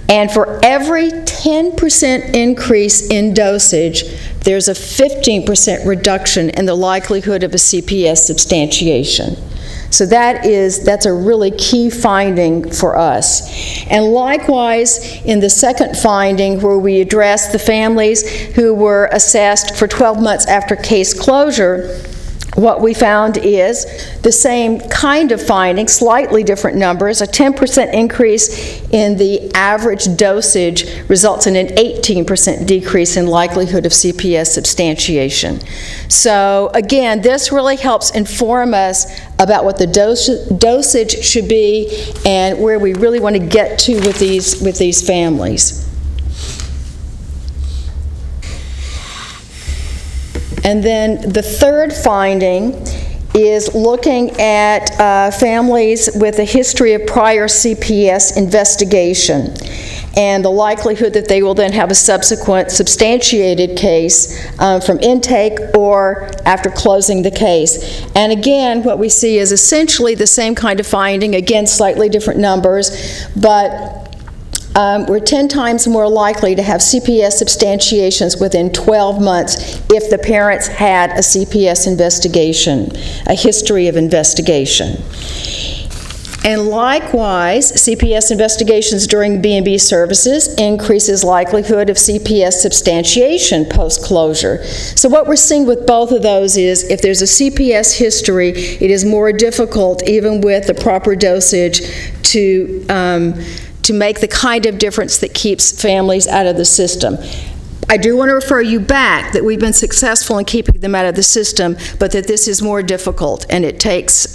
And for every 10% increase in dosage, there's a 15% reduction in the likelihood of a CPS substantiation. So that's a really key finding for us. And likewise, in the second finding, where we address the families who were assessed for 12 months after case closure, what we found is the same kind of finding, slightly different numbers. A 10% increase in the average dosage results in an 18% decrease in likelihood of CPS substantiation. So again, this really helps inform us about what the dosage should be and where we really want to get to with these families. And then the third finding is looking at families with a history of prior CPS investigation and the likelihood that they will then have a subsequent substantiated case from intake or after closing the case. And again, what we see is essentially the same kind of finding, again, slightly different numbers, but we're 10 times more likely to have CPS substantiations within 12 months if the parents had a CPS investigation, a history of investigation. And likewise, CPS investigations during B&B services increases likelihood of CPS substantiation post-closure. So what we're seeing with both of those is if there's a CPS history, it is more difficult, even with the proper dosage, to make the kind of difference that keeps families out of the system. I do want to refer you back that we've been successful in keeping them out of the system, but that this is more difficult and it takes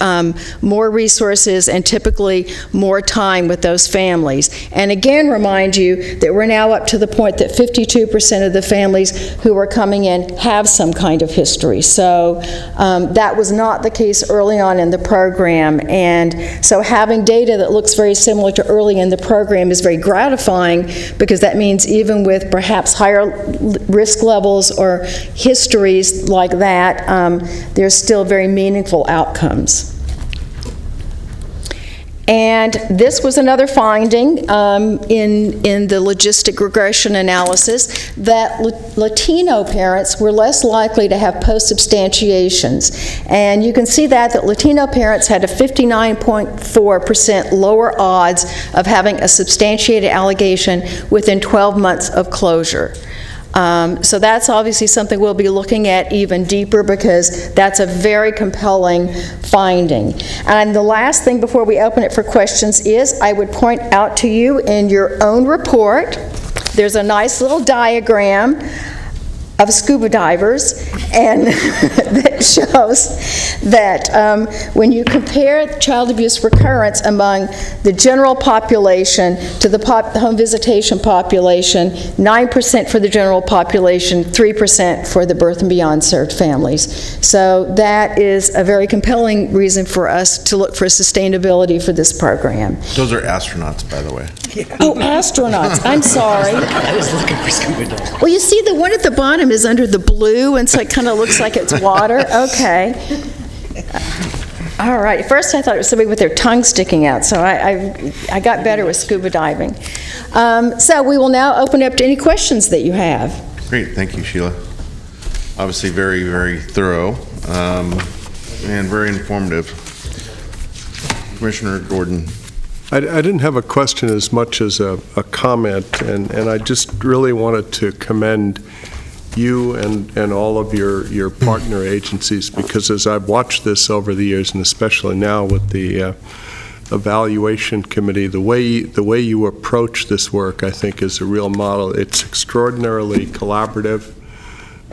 more resources and typically more time with those families. And again, remind you that we're now up to the point that 52% of the families who are coming in have some kind of history. So that was not the case early on in the program, and so having data that looks very similar to early in the program is very gratifying, because that means even with perhaps higher risk levels or histories like that, there's still very meaningful outcomes. And this was another finding in the logistic regression analysis, that Latino parents were less likely to have post-substantiations. And you can see that Latino parents had a 59.4% lower odds of having a substantiated allegation within 12 months of closure. So that's obviously something we'll be looking at even deeper, because that's a very compelling finding. And the last thing before we open it for questions is I would point out to you in your own report, there's a nice little diagram of scuba divers, and that shows that when you compare child abuse recurrence among the general population to the home visitation population, 9% for the general population, 3% for the birth and beyond served families. So that is a very compelling reason for us to look for sustainability for this program. Those are astronauts, by the way. Oh, astronauts, I'm sorry. I was looking for scuba divers. Well, you see, the one at the bottom is under the blue, and so it kind of looks like it's water. Okay. All right. First, I thought it was somebody with their tongue sticking out, so I got better with scuba diving. So we will now open up to any questions that you have. Great, thank you, Sheila. Obviously very, very thorough and very informative. Commissioner Gordon. I didn't have a question as much as a comment, and I just really wanted to commend you and all of your partner agencies, because as I've watched this over the years, and especially now with the evaluation committee, the way you approach this work, I think, is a real model. It's extraordinarily collaborative.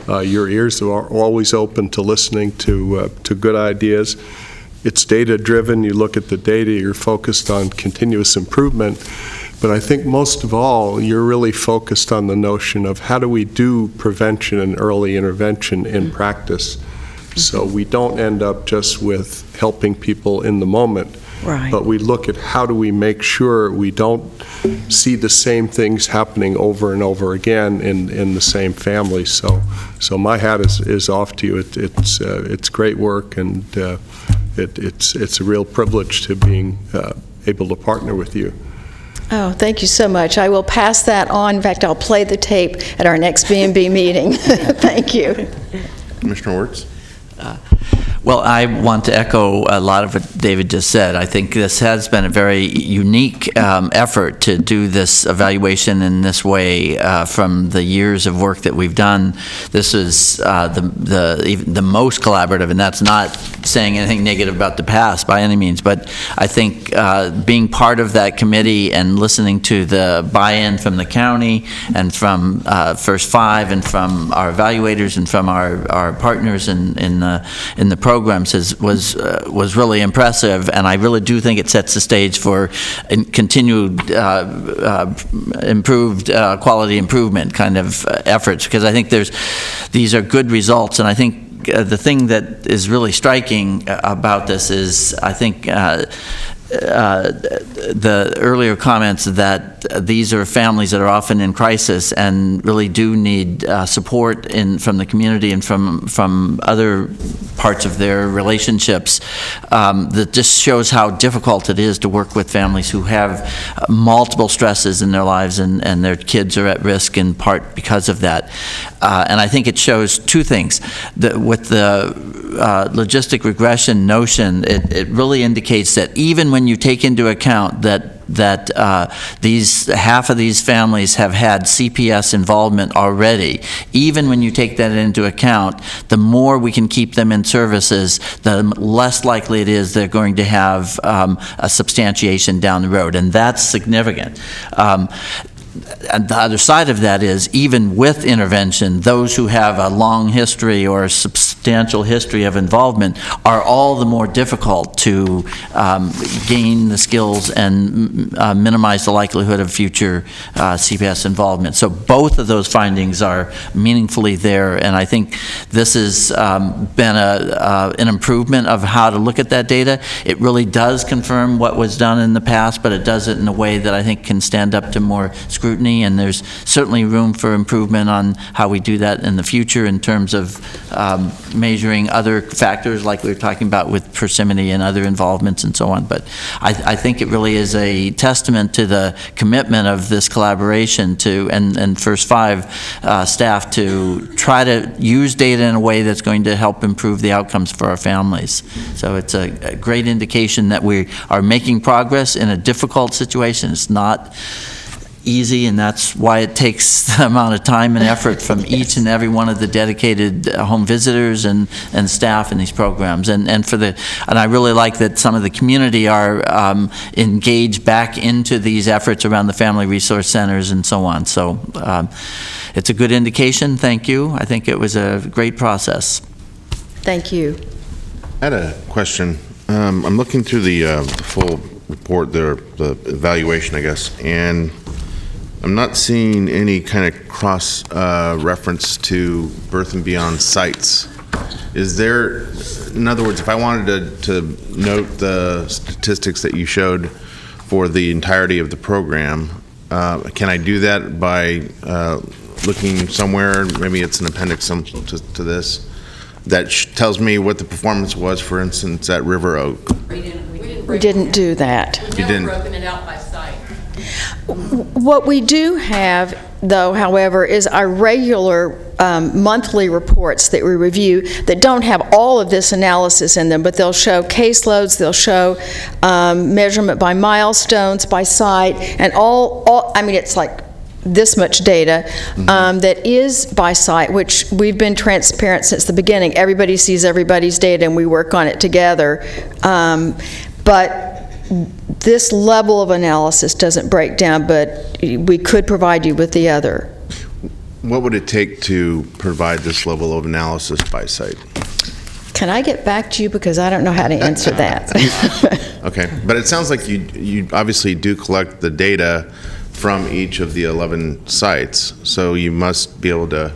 Your ears are always open to listening to good ideas. It's data-driven. You look at the data, you're focused on continuous improvement. But I think most of all, you're really focused on the notion of how do we do prevention and early intervention in practice, so we don't end up just with helping people in the moment. Right. But we look at how do we make sure we don't see the same things happening over and over again in the same family. So my hat is off to you. It's great work, and it's a real privilege to being able to partner with you. Oh, thank you so much. I will pass that on. In fact, I'll play the tape at our next B&B meeting. Thank you. Commissioner Wirtz? Well, I want to echo a lot of what David just said. I think this has been a very unique effort to do this evaluation in this way from the years of work that we've done. This is the most collaborative, and that's not saying anything negative about the past by any means, but I think being part of that committee and listening to the buy-in from the county and from First Five and from our evaluators and from our partners in the programs was really impressive, and I really do think it sets the stage for continued improved quality improvement kind of efforts, because I think these are good results, and I think the thing that is really striking about this is I think the earlier comments that these are families that are often in crisis and really do need support from the community and from other parts of their relationships. That just shows how difficult it is to work with families who have multiple stresses in their lives, and their kids are at risk in part because of that. And I think it shows two things. With the logistic regression notion, it really indicates that even when you take into account that half of these families have had CPS involvement already, even when you take that into account, the more we can keep them in services, the less likely it is they're going to have a substantiation down the road, and that's significant. And the other side of that is, even with intervention, those who have a long history or a substantial history of involvement are all the more difficult to gain the skills and minimize the likelihood of future CPS involvement. So both of those findings are meaningfully there, and I think this has been an improvement of how to look at that data. It really does confirm what was done in the past, but it does it in a way that I think can stand up to more scrutiny, and there's certainly room for improvement on how we do that in the future in terms of measuring other factors like we were talking about with persimmony and other involvements and so on. But I think it really is a testament to the commitment of this collaboration and First Five staff to try to use data in a way that's going to help improve the outcomes for our families. So it's a great indication that we are making progress in a difficult situation. It's not easy, and that's why it takes the amount of time and effort from each and every one of the dedicated home visitors and staff in these programs. And I really like that some of the community are engaged back into these efforts around the family resource centers and so on. So it's a good indication. Thank you. I think it was a great process. Thank you. I had a question. I'm looking through the full report, the evaluation, I guess, and I'm not seeing any kind of cross reference to Birth and Beyond sites. Is there, in other words, if I wanted to note the statistics that you showed for the entirety of the program, can I do that by looking somewhere, maybe it's an appendix to this, that tells me what the performance was, for instance, at River Oak? We didn't do that. You didn't? Broken it out by site. What we do have, though, however, is our regular monthly reports that we review that don't have all of this analysis in them, but they'll show caseloads, they'll show measurement by milestones, by site, and I mean, it's like this much data that is by site, which we've been transparent since the beginning. Everybody sees everybody's data, and we work on it together. But this level of analysis doesn't break down, but we could provide you with the other. What would it take to provide this level of analysis by site? Can I get back to you, because I don't know how to answer that. Okay, but it sounds like you obviously do collect the data from each of the 11 sites, so you must be able to,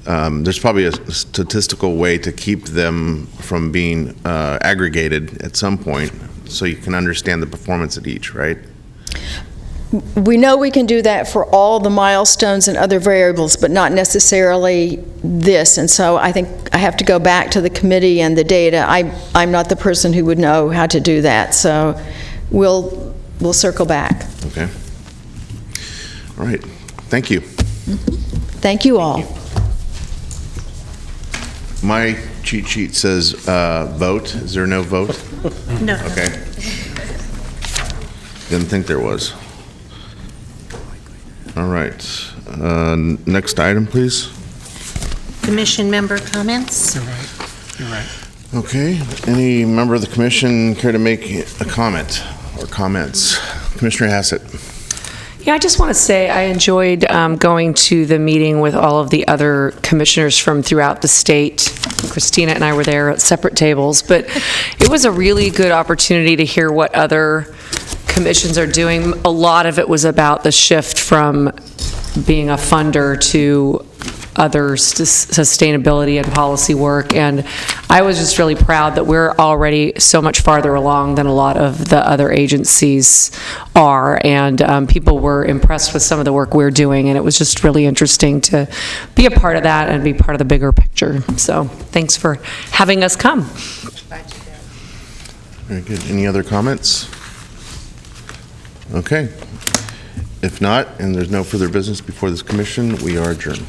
there's probably a statistical way to keep them from being aggregated at some point, so you can understand the performance at each, right? We know we can do that for all the milestones and other variables, but not necessarily this. And so I think I have to go back to the committee and the data. I'm not the person who would know how to do that. So we'll circle back. Okay. All right. Thank you. Thank you all. My cheat sheet says vote. Is there no vote? No. Okay. Didn't think there was. All right. Next item, please. Commission member comments? You're right. Okay. Any member of the commission care to make a comment or comments? Commissioner Hassett. Yeah, I just want to say I enjoyed going to the meeting with all of the other commissioners from throughout the state. Christina and I were there at separate tables, but it was a really good opportunity to hear what other commissions are doing. A lot of it was about the shift from being a funder to other sustainability and policy work, and I was just really proud that we're already so much farther along than a lot of the other agencies are, and people were impressed with some of the work we're doing, and it was just really interesting to be a part of that and be part of the bigger picture. So thanks for having us come. Very good. Any other comments? Okay. If not, and there's no further business before this commission, we are adjourned.